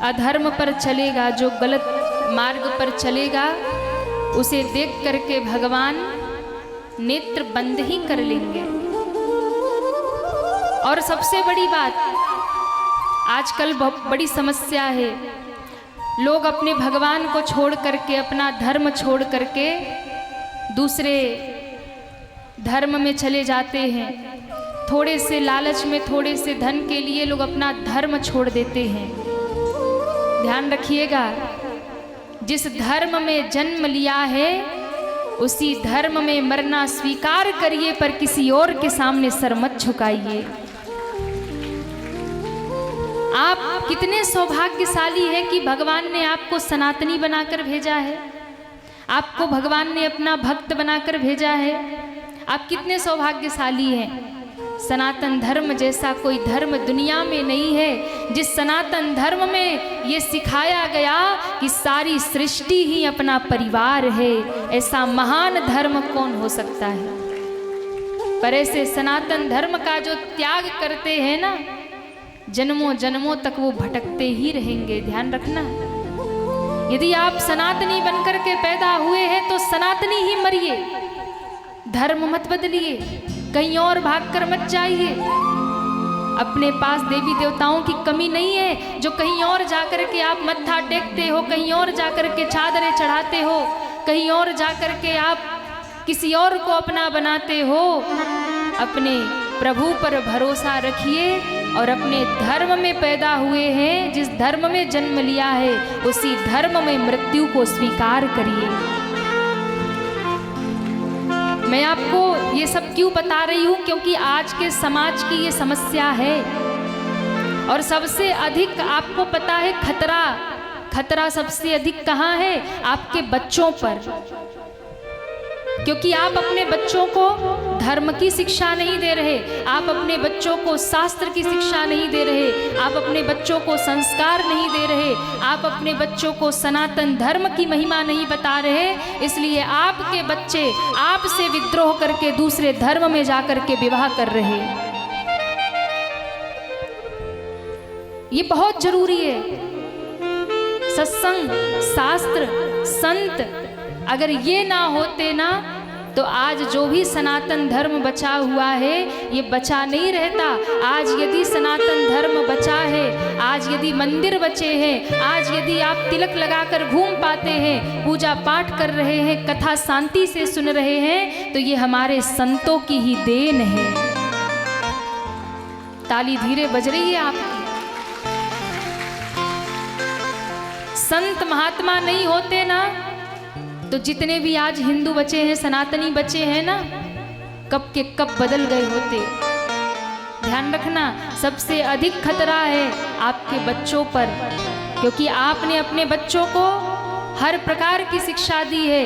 Speaker 1: अधर्म पर चलेगा, जो गलत मार्ग पर चलेगा, उसे देख करके भगवान नेत्र बंद ही कर लेंगे। और सबसे बड़ी बात, आजकल बहुत बड़ी समस्या है, लोग अपने भगवान को छोड़ करके, अपना धर्म छोड़ करके दूसरे धर्म में चले जाते हैं। थोड़े से लालच में, थोड़े से धन के लिए लोग अपना धर्म छोड़ देते हैं। ध्यान रखिएगा, जिस धर्म में जन्म लिया है उसी धर्म में मरना स्वीकार करिए, पर किसी और के सामने सर मत झुकाइए। आप कितने सौभाग्यशाली हैं कि भगवान ने आपको सनातनी बनाकर भेजा है, आपको भगवान ने अपना भक्त बनाकर भेजा है। आप कितने सौभाग्यशाली हैं। सनातन धर्म जैसा कोई धर्म दुनिया में नहीं है। जिस सनातन धर्म में ये सिखाया गया कि सारी सृष्टि ही अपना परिवार है, ऐसा महान धर्म कौन हो सकता है। पर ऐसे सनातन धर्म का जो त्याग करते हैं ना, जन्मों जन्मों तक वो भटकते ही रहेंगे। ध्यान रखना, यदि आप सनातनी बनकर के पैदा हुए हैं तो सनातनी ही मरिए, धर्म मत बदलिए, कहीं और भागकर मत जाइए। अपने पास देवी देवताओं की कमी नहीं है, जो कहीं और जाकर के आप मत्था टेकते हो, कहीं और जाकर के चादरें चढ़ाते हो, कहीं और जाकर के आप किसी और को अपना बनाते हो। अपने प्रभु पर भरोसा रखिए और अपने धर्म में पैदा हुए हैं, जिस धर्म में जन्म लिया है उसी धर्म में मृत्यु को स्वीकार करिए। मैं आपको ये सब क्यों बता रही हूँ? क्योंकि आज के समाज की ये समस्या है। और सबसे अधिक आपको पता है खतरा सबसे अधिक कहाँ है? आपके बच्चों पर। क्योंकि आप अपने बच्चों को धर्म की शिक्षा नहीं दे रहे, आप अपने बच्चों को शास्त्र की शिक्षा नहीं दे रहे, आप अपने बच्चों को संस्कार नहीं दे रहे, आप अपने बच्चों को सनातन धर्म की महिमा नहीं बता रहे। इसलिए आपके बच्चे आपसे विद्रोह करके दूसरे धर्म में जाकर के विवाह कर रहे। ये बहुत जरूरी है। सत्संग, शास्त्र, संत अगर ये ना होते ना, तो आज जो भी सनातन धर्म बचा हुआ है ये बचा नहीं रहता। आज यदि सनातन धर्म बचा है, आज यदि मंदिर बचे हैं, आज यदि आप तिलक लगाकर घूम पाते हैं, पूजा पाठ कर रहे हैं, कथा शांति से सुन रहे हैं, तो ये हमारे संतों की ही देन है। ताली धीरे बज रही है आपकी। संत महात्मा नहीं होते ना, तो जितने भी आज हिंदू बचे हैं, सनातनी बचे हैं ना, कब के कब बदल गए होते। ध्यान रखना, सबसे अधिक खतरा है आपके बच्चों पर, क्योंकि आपने अपने बच्चों को हर प्रकार की शिक्षा दी है,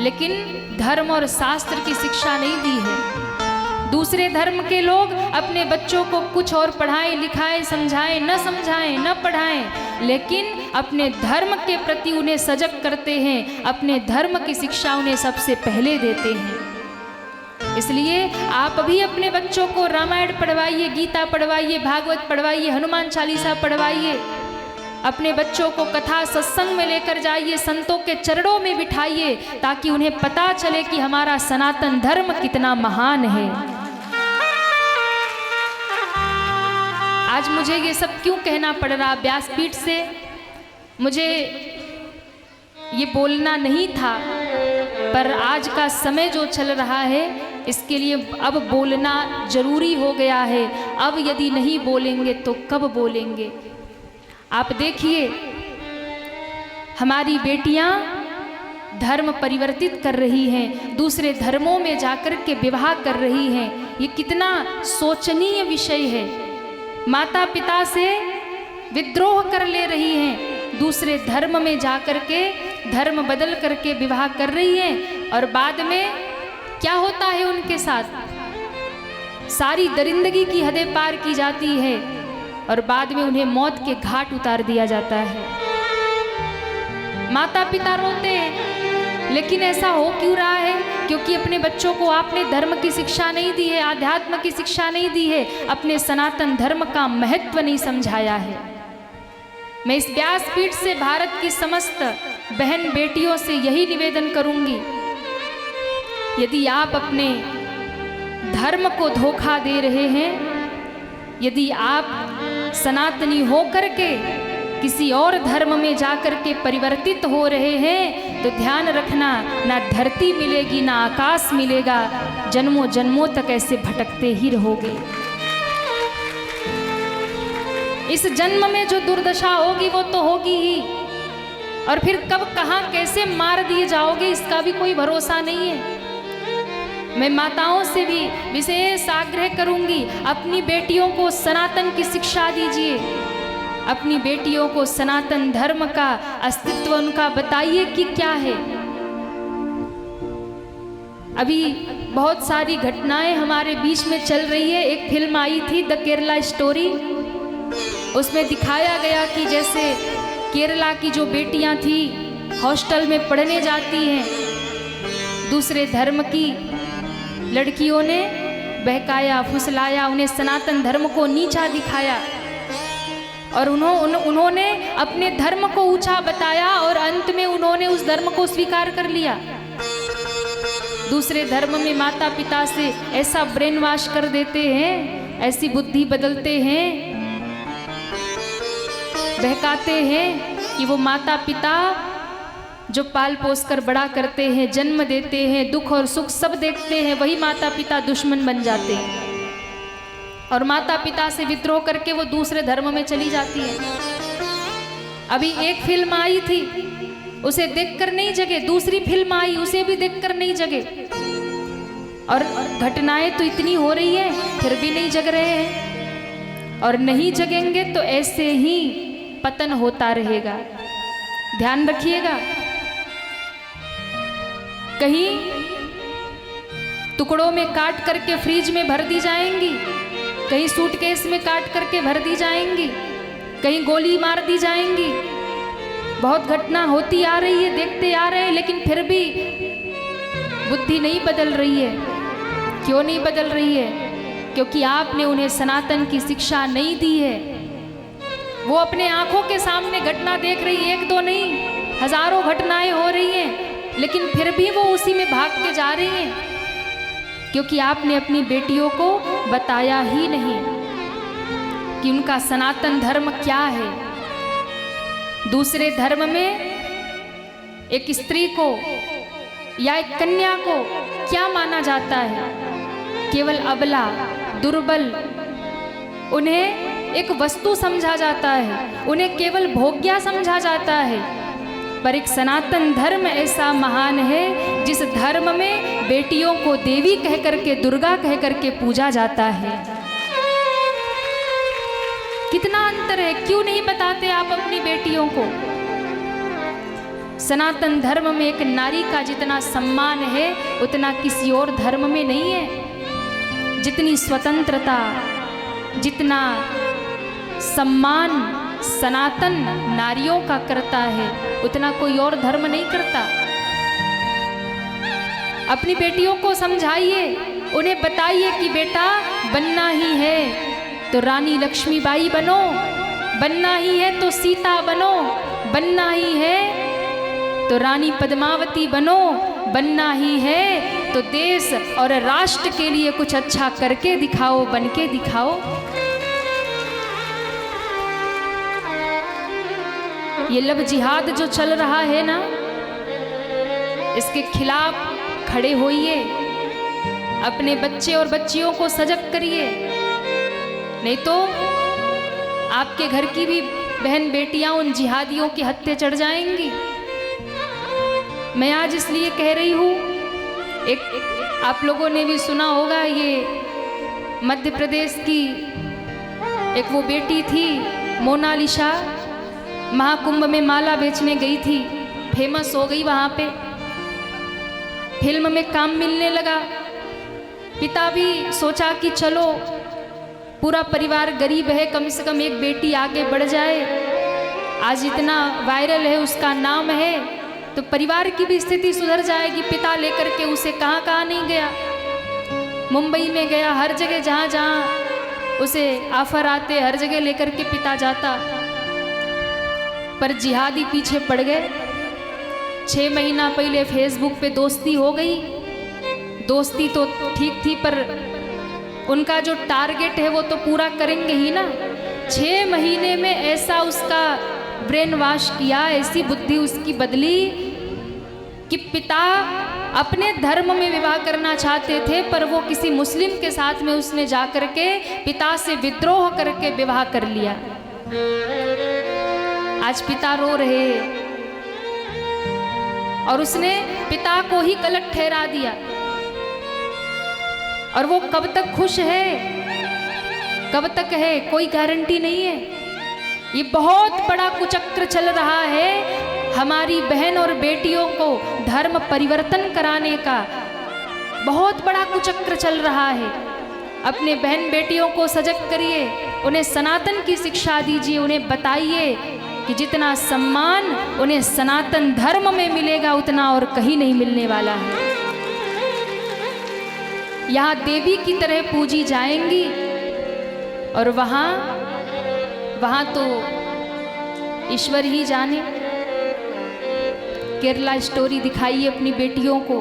Speaker 1: लेकिन धर्म और शास्त्र की शिक्षा नहीं दी है। दूसरे धर्म के लोग अपने बच्चों को कुछ और पढ़ाएं लिखाएं समझाएं न समझाएं न पढ़ाएं, लेकिन अपने धर्म के प्रति उन्हें सजग करते हैं, अपने धर्म की शिक्षा उन्हें सबसे पहले देते हैं। इसलिए आप भी अपने बच्चों को रामायण पढ़वाइए, गीता पढ़वाइए, भागवत पढ़वाइए, हनुमान चालीसा पढ़वाइए। अपने बच्चों को कथा सत्संग में लेकर जाइए, संतों के चरणों में बिठाइए, ताकि उन्हें पता चले कि हमारा सनातन धर्म कितना महान है। आज मुझे ये सब क्यों कहना पड़ रहा व्यासपीठ से? मुझे ये बोलना नहीं था, पर आज का समय जो चल रहा है इसके लिए अब बोलना जरूरी हो गया है। अब यदि नहीं बोलेंगे तो कब बोलेंगे? आप देखिए, हमारी बेटियां धर्म परिवर्तित कर रही हैं, दूसरे धर्मों में जाकर के विवाह कर रही हैं। ये कितना शोचनीय विषय है। माता पिता से विद्रोह कर ले रही हैं, दूसरे धर्म में जाकर के धर्म बदल करके विवाह कर रही हैं, और बाद में क्या होता है उनके साथ? सारी दरिंदगी की हदें पार की जाती है और बाद में उन्हें मौत के घाट उतार दिया जाता है। माता पिता रोते हैं, लेकिन ऐसा हो क्यों रहा है? क्योंकि अपने बच्चों को आपने धर्म की शिक्षा नहीं दी है, आध्यात्म की शिक्षा नहीं दी है, अपने सनातन धर्म का महत्व नहीं समझाया है। मैं इस व्यासपीठ से भारत की समस्त बहन बेटियों से यही निवेदन करूंगी, यदि आप अपने धर्म को धोखा दे रहे हैं, यदि आप सनातनी होकर के किसी और धर्म में जाकर के परिवर्तित हो रहे हैं, तो ध्यान रखना, ना धरती मिलेगी ना आकाश मिलेगा, जन्मों जन्मों तक ऐसे भटकते ही रहोगे। इस जन्म में जो दुर्दशा होगी वो तो होगी ही, और फिर कब कहाँ कैसे मार दिए जाओगे इसका भी कोई भरोसा नहीं है। मैं माताओं से भी विशेष आग्रह करूंगी, अपनी बेटियों को सनातन की शिक्षा दीजिए, अपनी बेटियों को सनातन धर्म का अस्तित्व उनका बताइए कि क्या है। अभी बहुत सारी घटनाएं हमारे बीच में चल रही है। एक फिल्म आई थी द केरला स्टोरी, उसमें दिखाया गया कि जैसे केरला की जो बेटियां थी हॉस्टल में पढ़ने जाती हैं, दूसरे धर्म की लड़कियों ने बहकाया फुसलाया, उन्हें सनातन धर्म को नीचा दिखाया, और उन्होंने अपने धर्म को ऊंचा बताया, और अंत में उन्होंने उस धर्म को स्वीकार कर लिया। दूसरे धर्म में माता पिता से ऐसा ब्रेन वॉश कर देते हैं, ऐसी बुद्धि बदलते हैं, बहकाते हैं कि वो माता पिता जो पाल पोस कर बड़ा करते हैं, जन्म देते हैं, दुख और सुख सब देखते हैं, वही माता पिता दुश्मन बन जाते हैं, और माता पिता से विद्रोह करके वो दूसरे धर्म में चली जाती है। अभी एक फिल्म आई थी, उसे देखकर नहीं जगे, दूसरी फिल्म आई, उसे भी देखकर नहीं जगे, और घटनाएं तो इतनी हो रही है फिर भी नहीं जग रहे हैं, और नहीं जगेंगे तो ऐसे ही पतन होता रहेगा। ध्यान रखिएगा, कहीं टुकड़ों में काट करके फ्रिज में भर दी जाएंगी, कहीं सूटकेस में काट करके भर दी जाएंगी, कहीं गोली मार दी जाएंगी। बहुत घटना होती आ रही है, देखते आ रहे हैं, लेकिन फिर भी बुद्धि नहीं बदल रही है। क्यों नहीं बदल रही है? क्योंकि आपने उन्हें सनातन की शिक्षा नहीं दी है। वो अपने आंखों के सामने घटना देख रही है, एक दो नहीं हजारों घटनाएं हो रही हैं, लेकिन फिर भी वो उसी में भाग के जा रही हैं, क्योंकि आपने अपनी बेटियों को बताया ही नहीं कि उनका सनातन धर्म क्या है। दूसरे धर्म में एक स्त्री को या एक कन्या को क्या माना जाता है? केवल अबला, दुर्बल, उन्हें एक वस्तु समझा जाता है, उन्हें केवल भोग्या समझा जाता है। पर एक सनातन धर्म ऐसा महान है जिस धर्म में बेटियों को देवी कह करके, दुर्गा कह करके पूजा जाता है। कितना अंतर है, क्यों नहीं बताते आप अपनी बेटियों को? सनातन धर्म में एक नारी का जितना सम्मान है उतना किसी और धर्म में नहीं है। जितनी स्वतंत्रता, जितना सम्मान सनातन नारियों का करता है उतना कोई और धर्म नहीं करता। अपनी बेटियों को समझाइए, उन्हें बताइए कि बेटा बनना ही है तो रानी लक्ष्मीबाई बनो, बनना ही है तो सीता बनो, बनना ही है तो रानी पद्मावती बनो, बनना ही है तो देश और राष्ट्र के लिए कुछ अच्छा करके दिखाओ, बन के दिखाओ। ये लव जिहाद जो चल रहा है ना, इसके खिलाफ खड़े होइए, अपने बच्चे और बच्चियों को सजग करिए, नहीं तो आपके घर की भी बहन बेटियां उन जिहादियों के हत्थे चढ़ जाएंगी। मैं आज इसलिए कह रही हूँ, एक आप लोगों ने भी सुना होगा, ये मध्य प्रदेश की एक वो बेटी थी मोनालिसा, महाकुंभ में माला बेचने गई थी, फेमस हो गई वहाँ पे, फिल्म में काम मिलने लगा। पिता भी सोचा कि चलो पूरा परिवार गरीब है, कम से कम एक बेटी आगे बढ़ जाए, आज इतना वायरल है, उसका नाम है, तो परिवार की भी स्थिति सुधर जाएगी। पिता लेकर के उसे कहाँ कहाँ नहीं गया, मुंबई में गया, हर जगह जहाँ जहाँ उसे ऑफर आते हर जगह लेकर के पिता जाता, पर जिहादी पीछे पड़ गए। 6 महीना पहले फेसबुक पे दोस्ती हो गई, दोस्ती तो ठीक थी पर उनका जो टारगेट है वो तो पूरा करेंगे ही ना। 6 महीने में ऐसा उसका ब्रेन वॉश किया, ऐसी बुद्धि उसकी बदली कि पिता अपने धर्म में विवाह करना चाहते थे पर वो किसी मुस्लिम के साथ में उसने जाकर के पिता से विद्रोह करके विवाह कर लिया। आज पिता रो रहे और उसने पिता को ही गलत ठहरा दिया, और वो कब तक खुश है, कब तक है, कोई गारंटी नहीं है। ये बहुत बड़ा कुचक्र चल रहा है, हमारी बहन और बेटियों को धर्म परिवर्तन कराने का बहुत बड़ा कुचक्र चल रहा है। अपने बहन बेटियों को सजग करिए, उन्हें सनातन की शिक्षा दीजिए, उन्हें बताइए कि जितना सम्मान उन्हें सनातन धर्म में मिलेगा उतना और कहीं नहीं मिलने वाला है। यहाँ देवी की तरह पूजी जाएंगी और वहाँ तो ईश्वर ही जाने। केरला स्टोरी दिखाइए अपनी बेटियों को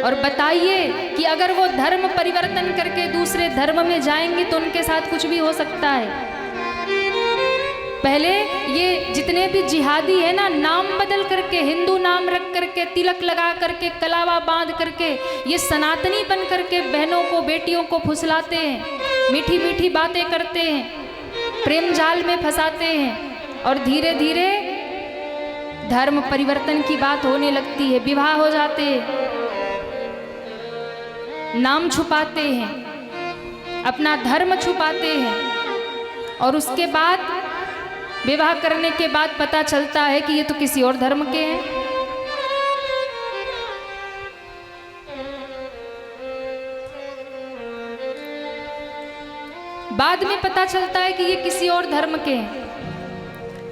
Speaker 1: और बताइए कि अगर वो धर्म परिवर्तन करके दूसरे धर्म में जाएंगे तो उनके साथ कुछ भी हो सकता है। पहले ये जितने भी जिहादी है ना, नाम बदल करके, हिंदू नाम रख करके, तिलक लगा करके, कलावा बांध करके, ये सनातनी बन करके बहनों को बेटियों को फुसलाते हैं, मीठी मीठी बातें करते हैं, प्रेम जाल में फंसाते हैं, और धीरे धीरे धर्म परिवर्तन की बात होने लगती है, विवाह हो जाते हैं, नाम छुपाते हैं, अपना धर्म छुपाते हैं, और उसके बाद विवाह करने के बाद पता चलता है कि ये तो किसी और धर्म के हैं। बाद में पता चलता है कि ये किसी और धर्म के हैं,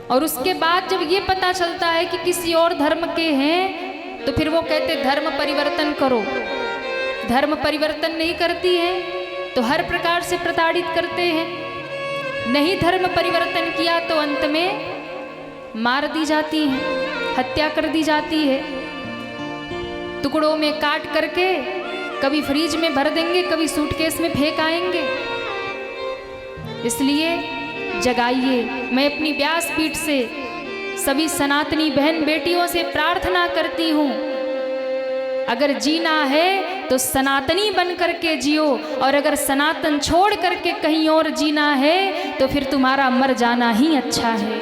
Speaker 1: और उसके बाद जब ये पता चलता है कि किसी और धर्म के हैं तो फिर वो कहते धर्म परिवर्तन करो। धर्म परिवर्तन नहीं करती है तो हर प्रकार से प्रताड़ित करते हैं। नहीं धर्म परिवर्तन किया तो अंत में मार दी जाती है, हत्या कर दी जाती है, टुकड़ों में काट करके कभी फ्रीज में भर देंगे, कभी सूटकेस में फेंक आएंगे। इसलिए जगाइए। मैं अपनी व्यासपीठ से सभी सनातनी बहन बेटियों से प्रार्थना करती हूँ, अगर जीना है तो सनातनी बन करके जियो, और अगर सनातन छोड़ करके कहीं और जीना है तो फिर तुम्हारा मर जाना ही अच्छा है,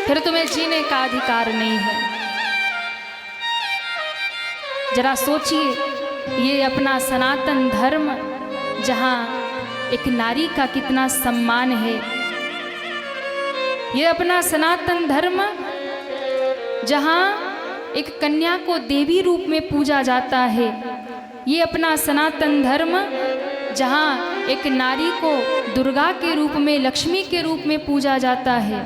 Speaker 1: फिर तुम्हें जीने का अधिकार नहीं है। जरा सोचिए, ये अपना सनातन धर्म जहाँ एक नारी का कितना सम्मान है, ये अपना सनातन धर्म जहाँ एक कन्या को देवी रूप में पूजा जाता है। ये अपना सनातन धर्म, जहाँ एक नारी को दुर्गा के रूप में, लक्ष्मी के रूप में पूजा जाता है।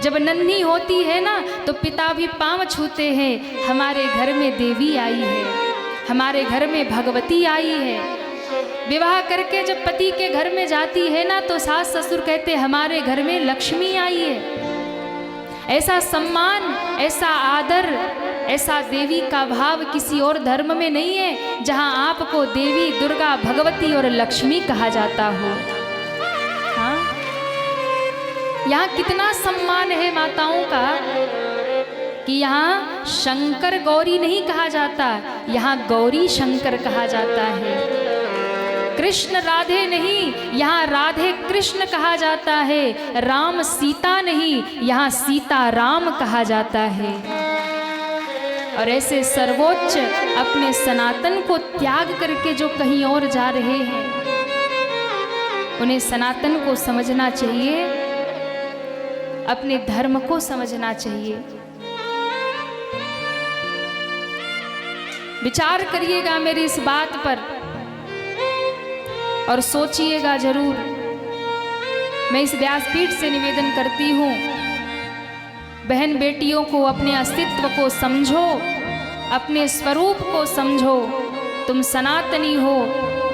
Speaker 1: जब नन्ही होती है ना तो पिता भी पाँव छूते हैं, हमारे घर में देवी आई है, हमारे घर में भगवती आई है। विवाह करके जब पति के घर में जाती है ना तो सास ससुर कहते हमारे घर में लक्ष्मी आई है। ऐसा सम्मान, ऐसा आदर, ऐसा देवी का भाव किसी और धर्म में नहीं है, जहां आपको देवी, दुर्गा, भगवती और लक्ष्मी कहा जाता हो। हाँ, यहाँ कितना सम्मान है माताओं का कि यहाँ शंकर गौरी नहीं कहा जाता, यहाँ गौरी शंकर कहा जाता है। कृष्ण राधे नहीं, यहाँ राधे कृष्ण कहा जाता है। राम सीता नहीं, यहाँ सीता राम कहा जाता है। और ऐसे सर्वोच्च अपने सनातन को त्याग करके जो कहीं और जा रहे हैं, उन्हें सनातन को समझना चाहिए, अपने धर्म को समझना चाहिए। विचार करिएगा मेरी इस बात पर और सोचिएगा जरूर। मैं इस व्यासपीठ से निवेदन करती हूँ, बहन बेटियों को अपने अस्तित्व को समझो, अपने स्वरूप को समझो। तुम सनातनी हो,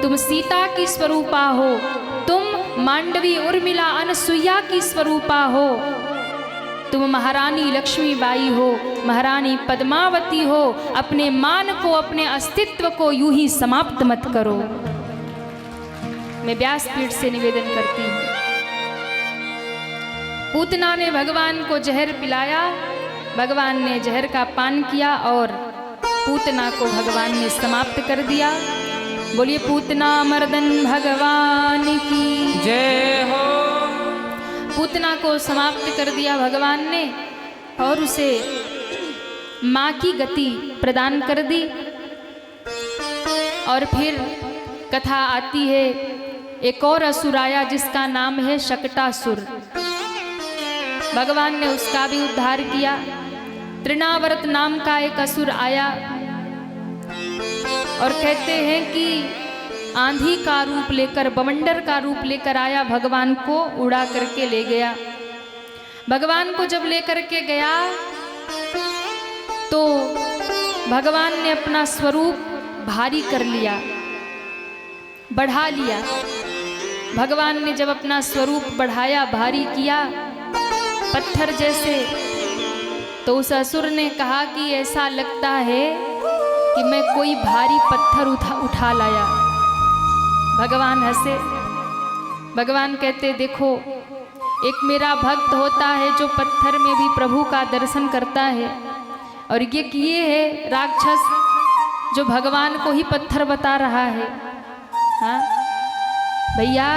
Speaker 1: तुम सीता की स्वरूपा हो, तुम मांडवी उर्मिला अनसुईया की स्वरूपा हो, तुम महारानी लक्ष्मीबाई हो, महारानी पद्मावती हो। अपने मान को, अपने अस्तित्व को यूं ही समाप्त मत करो। मैं व्यासपीठ से निवेदन करती हूँ। पूतना ने भगवान को जहर पिलाया, भगवान ने जहर का पान किया और पूतना को भगवान ने समाप्त कर दिया। बोलिए पूतना मर्दन भगवान की
Speaker 2: जय हो।
Speaker 1: पूतना को समाप्त कर दिया भगवान ने और उसे माँ की गति प्रदान कर दी। और फिर कथा आती है, एक और असुर आया जिसका नाम है शकटासुर। भगवान ने उसका भी उद्धार किया। तृणावर्त नाम का एक असुर आया और कहते हैं कि आंधी का रूप लेकर, बवंडर का रूप लेकर आया, भगवान को उड़ा करके ले गया। भगवान को जब लेकर के गया तो भगवान ने अपना स्वरूप भारी कर लिया, बढ़ा लिया। भगवान ने जब अपना स्वरूप बढ़ाया, भारी किया, पत्थर जैसे, तो उस असुर ने कहा कि ऐसा लगता है कि मैं कोई भारी पत्थर उठा लाया। भगवान हंसे। भगवान कहते देखो, एक मेरा भक्त होता है जो पत्थर में भी प्रभु का दर्शन करता है, और ये किए है राक्षस जो भगवान को ही पत्थर बता रहा है। हाँ भैया,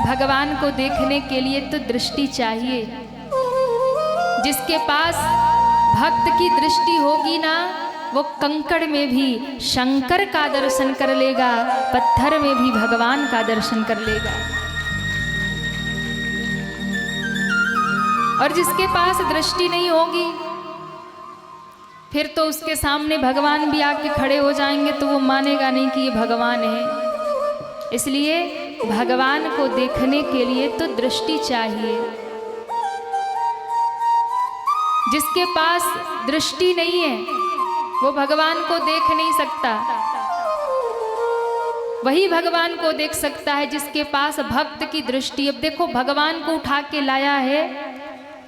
Speaker 1: भगवान को देखने के लिए तो दृष्टि चाहिए। जिसके पास भक्त की दृष्टि होगी ना, वो कंकड़ में भी शंकर का दर्शन कर लेगा, पत्थर में भी भगवान का दर्शन कर लेगा। और जिसके पास दृष्टि नहीं होगी, फिर तो उसके सामने भगवान भी आके खड़े हो जाएंगे तो वो मानेगा नहीं कि ये भगवान है। इसलिए भगवान को देखने के लिए तो दृष्टि चाहिए। जिसके पास दृष्टि नहीं है वो भगवान को देख नहीं सकता। वही भगवान को देख सकता है जिसके पास भक्त की दृष्टि। अब देखो, भगवान को उठा के लाया है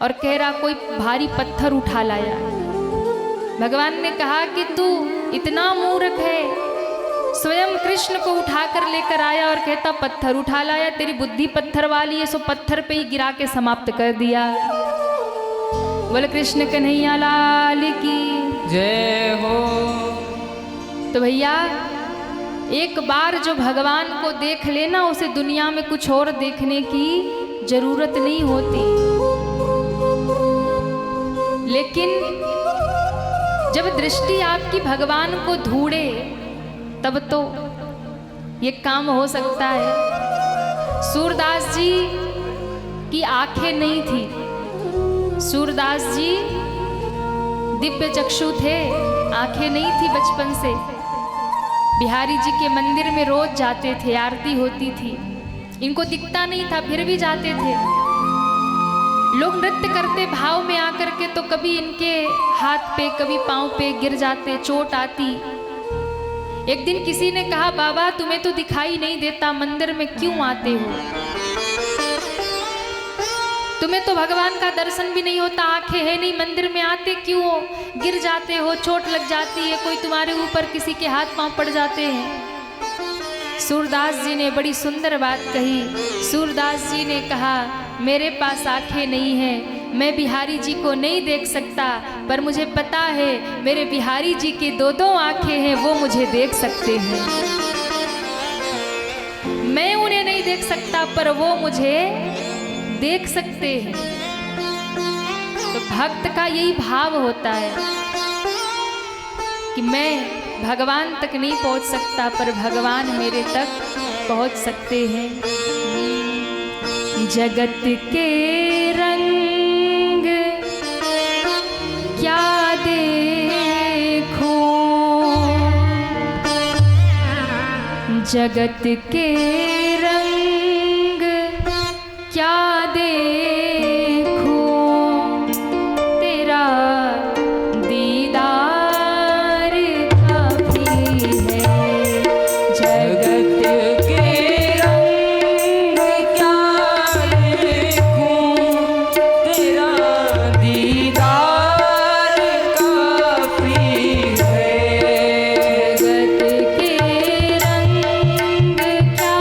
Speaker 1: और कह रहा कोई भारी पत्थर उठा लाया। भगवान ने कहा कि तू इतना मूर्ख है, स्वयं कृष्ण को उठा कर लेकर आया और कहता पत्थर उठा लाया। तेरी बुद्धि पत्थर वाली है, सो पत्थर पे ही गिरा के समाप्त कर दिया। बोले कृष्ण कन्हैया लाल की
Speaker 2: जय हो।
Speaker 1: तो भैया, एक बार जो भगवान को देख लेना, उसे दुनिया में कुछ और देखने की जरूरत नहीं होती। लेकिन जब दृष्टि आपकी भगवान को ढूंढे तब तो ये काम हो सकता है। सूरदास जी की आंखें नहीं थी, सूरदास जी दिव्य चक्षु थे, आंखें नहीं थी बचपन से। बिहारी जी के मंदिर में रोज जाते थे, आरती होती थी। इनको दिखता नहीं था फिर भी जाते थे। लोग नृत्य करते भाव में आकर के तो कभी इनके हाथ पे कभी पांव पे गिर जाते, चोट आती। एक दिन किसी ने कहा, बाबा तुम्हें तो दिखाई नहीं देता, मंदिर में क्यों आते हो? तुम्हें तो भगवान का दर्शन भी नहीं होता, आंखें है नहीं, मंदिर में आते क्यों हो? गिर जाते हो, चोट लग जाती है, कोई तुम्हारे ऊपर किसी के हाथ पांव पड़ जाते हैं। सूरदास जी ने बड़ी सुंदर बात कही। सूरदास जी ने कहा, मेरे पास आंखें नहीं हैं, मैं बिहारी जी को नहीं देख सकता, पर मुझे पता है मेरे बिहारी जी की दो आंखें हैं, वो मुझे देख सकते हैं। मैं उन्हें नहीं देख सकता पर वो मुझे देख सकते हैं। तो भक्त का यही भाव होता है कि मैं भगवान तक नहीं पहुंच सकता पर भगवान मेरे तक पहुंच सकते हैं। जगत के रंग क्या देखूं, जगत के रंग क्या देखूं, तेरा दीदार काफी है। जगत के रंग क्या देखूं, तेरा दीदार काफी है। जगत के रंग क्या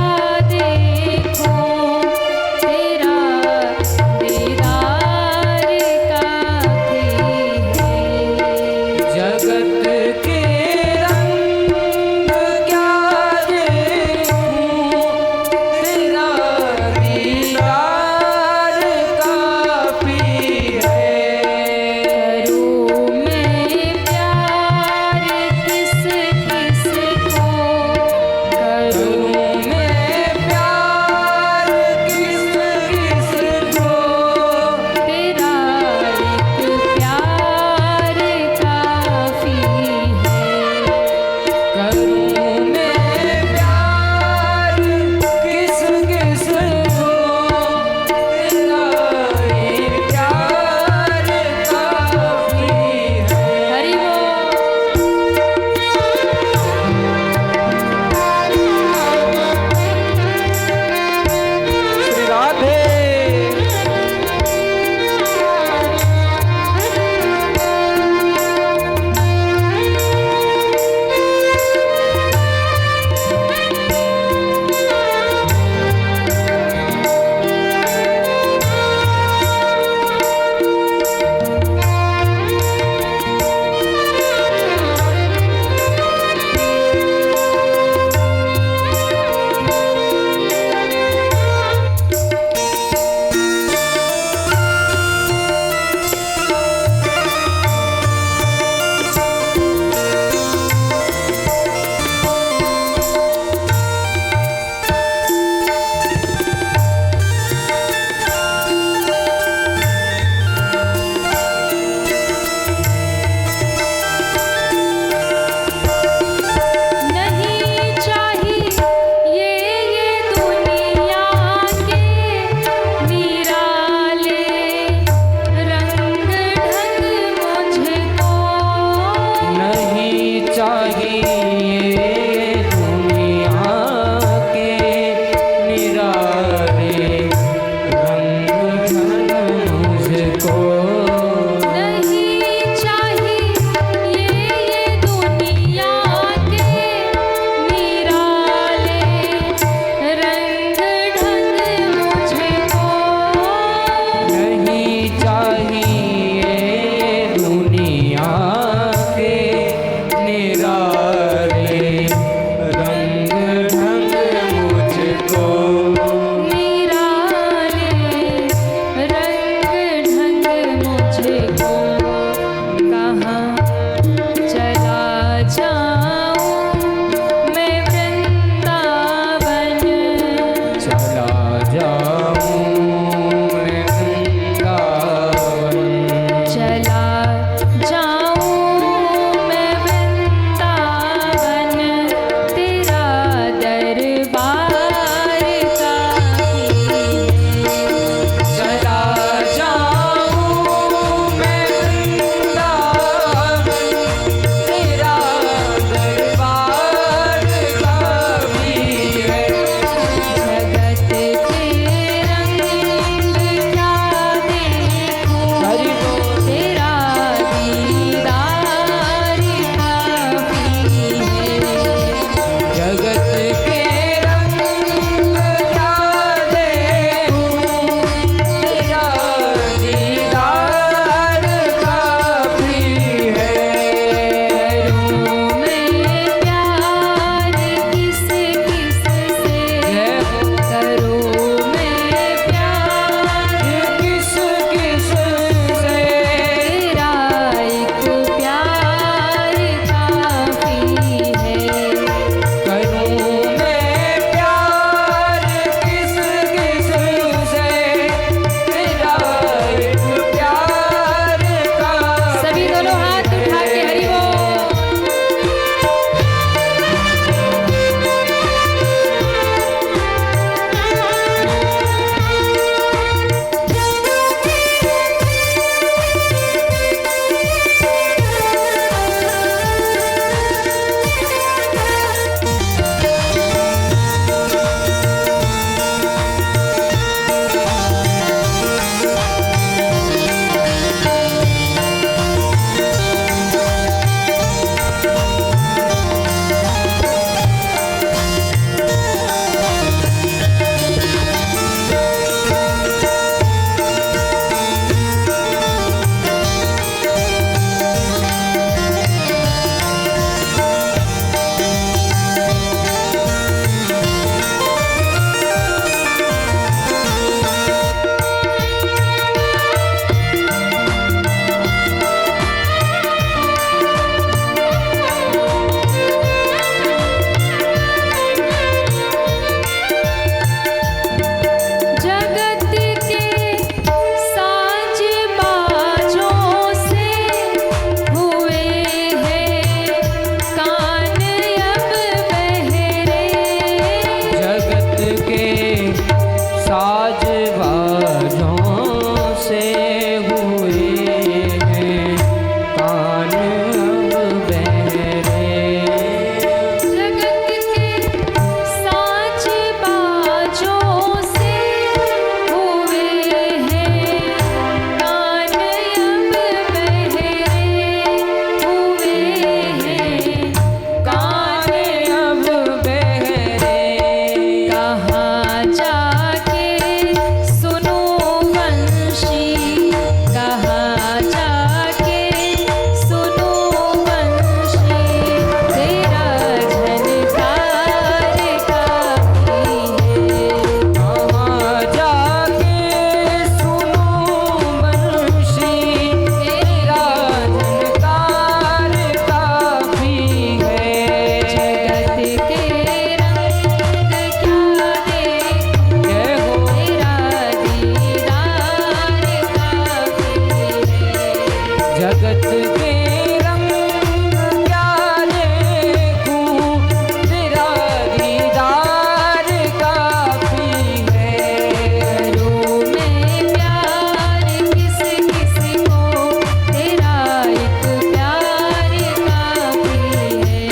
Speaker 3: जगत के रंग क्या देखूं, तेरा दीदार काफी है।
Speaker 1: करूं मैं प्यार किस किस को, तेरा एक प्यार काफी है।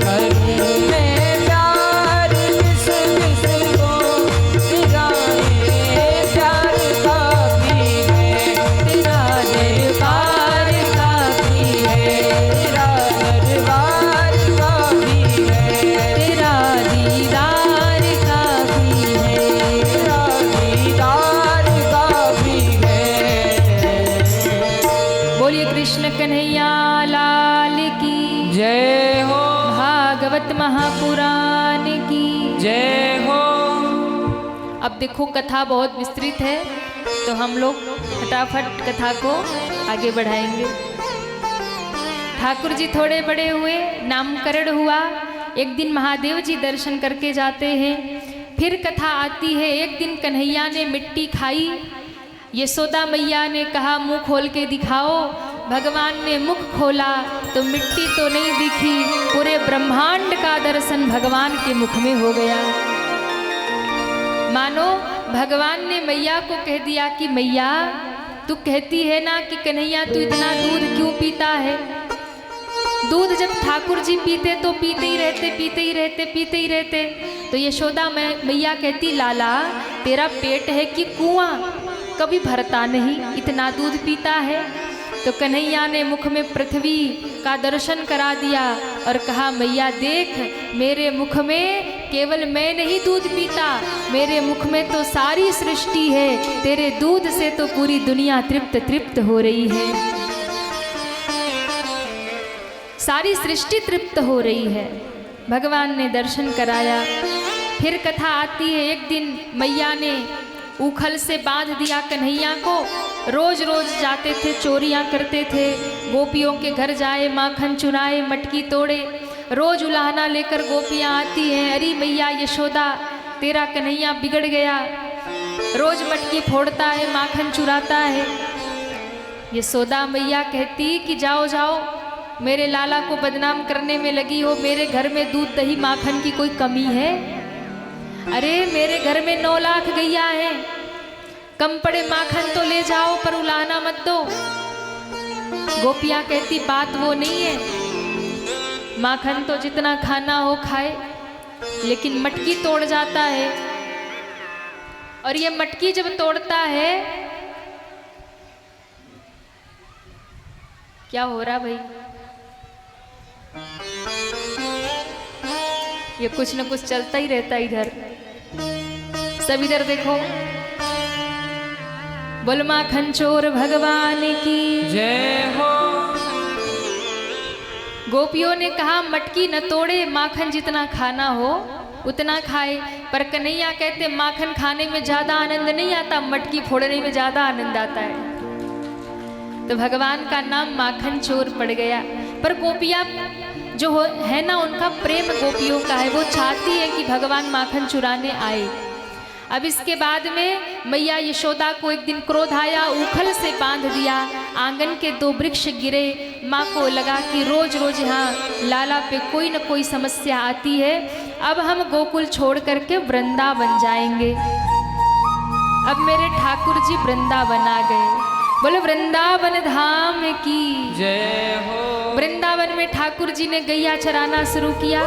Speaker 3: करूं मैं प्यार किस किस को, तेरा ये प्यार काफी है।
Speaker 1: तेरा दरबार काफी है,
Speaker 3: तेरा दरबार काफी है।
Speaker 1: तेरा दीदार काफी है।
Speaker 3: तेरा दीदार काफी है।
Speaker 1: बोलिए कृष्ण कन्हैया लाल की,
Speaker 3: जय हो,
Speaker 1: भागवत महापुराण की।
Speaker 3: जय हो।
Speaker 1: अब देखो कथा बहुत विस्तृत है, तो हम लोग फटाफट कथा को आगे बढ़ाएंगे। ठाकुर जी थोड़े बड़े हुए, नामकरण हुआ। एक दिन महादेव जी दर्शन करके जाते हैं। फिर कथा आती है, एक दिन कन्हैया ने मिट्टी खाई। यशोदा मैया ने कहा मुंह खोल के दिखाओ। भगवान ने मुख खोला तो मिट्टी तो नहीं दिखी, पूरे ब्रह्मांड का दर्शन भगवान के मुख में हो गया। मानो भगवान ने मैया को कह दिया कि मैया तू कहती है ना कि कन्हैया तू इतना दूध क्यों पीता है। दूध जब ठाकुर जी पीते तो पीते ही रहते, पीते ही रहते, पीते ही रहते। तो यशोदा मैया कहती लाला तेरा पेट है कि कुआं, कभी भरता नहीं, इतना दूध पीता है। तो कन्हैया ने मुख में पृथ्वी का दर्शन करा दिया और कहा मैया देख, मेरे मुख में केवल मैं नहीं दूध पीता, मेरे मुख में तो सारी सृष्टि है। तेरे दूध से तो पूरी दुनिया तृप्त तृप्त हो रही है, सारी सृष्टि तृप्त हो रही है। भगवान ने दर्शन कराया। फिर कथा आती है, एक दिन मैया ने उखल से बांध दिया कन्हैया को। रोज रोज जाते थे, चोरियां करते थे, गोपियों के घर जाए, माखन चुराए, मटकी तोड़े। रोज उलाहना लेकर गोपियां आती हैं, अरे मैया यशोदा तेरा कन्हैया बिगड़ गया, रोज मटकी फोड़ता है, माखन चुराता है। यशोदा मैया कहती कि जाओ जाओ, मेरे लाला को बदनाम करने में लगी हो। मेरे घर में दूध दही माखन की कोई कमी है? अरे मेरे घर में 9 लाख गैया है, कम पड़े माखन तो ले जाओ पर उलाहना मत दो। गोपियां कहती बात वो नहीं है, माखन तो जितना खाना हो खाए, लेकिन मटकी तोड़ जाता है। और ये मटकी जब तोड़ता है, क्या हो रहा भाई? ये कुछ न कुछ चलता ही रहता इधर, सब इधर देखो। बोल माखन चोर भगवान की
Speaker 3: जय हो।
Speaker 1: गोपियों ने कहा मटकी न तोड़े, माखन जितना खाना हो उतना खाए। पर कन्हैया कहते माखन खाने में ज्यादा आनंद नहीं आता, मटकी फोड़ने में ज्यादा आनंद आता है। तो भगवान का नाम माखन चोर पड़ गया। पर गोपियां जो है ना, उनका प्रेम गोपियों का है, वो चाहती है कि भगवान माखन चुराने आए। अब इसके बाद में मैया यशोदा को एक दिन क्रोध आया, उखल से बांध दिया। आंगन के 2 वृक्ष गिरे। माँ को लगा कि रोज रोज यहाँ लाला पे कोई न कोई समस्या आती है, अब हम गोकुल छोड़ करके वृंदावन जाएंगे। अब मेरे ठाकुर जी वृंदावन आ गए। बोलो वृंदावन धाम की
Speaker 3: जय हो।
Speaker 1: वृंदावन में ठाकुर जी ने गैया चराना शुरू किया।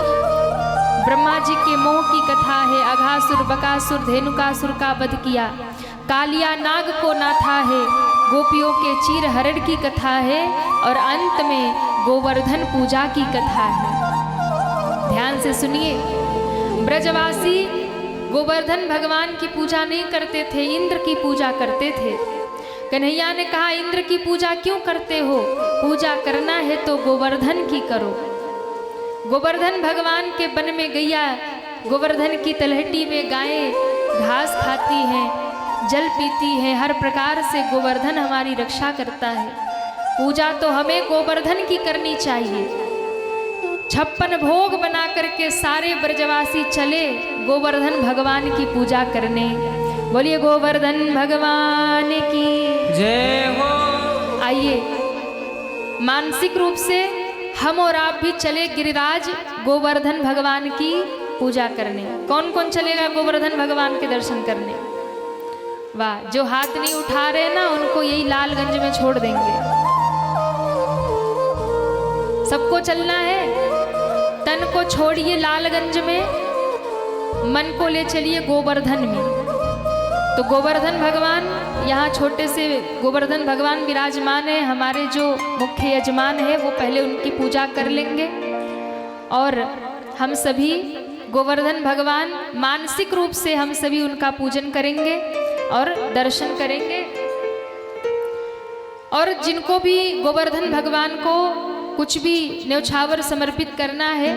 Speaker 1: ब्रह्मा जी के मोह की कथा है। अघासुर, बकासुर, धेनुकासुर का वध किया। कालिया नाग को नाथा है। गोपियों के चीर हरण की कथा है। और अंत में गोवर्धन पूजा की कथा है। ध्यान से सुनिए। ब्रजवासी गोवर्धन भगवान की पूजा नहीं करते थे, इंद्र की पूजा करते थे। कन्हैया ने कहा इंद्र की पूजा क्यों करते हो? पूजा करना है तो गोवर्धन की करो। गोवर्धन भगवान के वन में गैया, गोवर्धन की तलहटी में गायें घास खाती हैं, जल पीती हैं। हर प्रकार से गोवर्धन हमारी रक्षा करता है। पूजा तो हमें गोवर्धन की करनी चाहिए। 56 भोग बना करके सारे ब्रजवासी चले गोवर्धन भगवान की पूजा करने। बोलिए गोवर्धन भगवान की
Speaker 3: जय हो।
Speaker 1: आइए मानसिक रूप से हम और आप भी चले गिरिराज गोवर्धन भगवान की पूजा करने। कौन कौन चलेगा गोवर्धन भगवान के दर्शन करने? वाह, जो हाथ नहीं उठा रहे ना उनको यही लालगंज में छोड़ देंगे। सबको चलना है। तन को छोड़िए लालगंज में, मन को ले चलिए गोवर्धन में। तो गोवर्धन भगवान, यहाँ छोटे से गोवर्धन भगवान विराजमान है। हमारे जो मुख्य यजमान है वो पहले उनकी पूजा कर लेंगे और हम सभी गोवर्धन भगवान मानसिक रूप से हम सभी उनका पूजन करेंगे और दर्शन करेंगे। और जिनको भी गोवर्धन भगवान को कुछ भी न्यौछावर समर्पित करना है,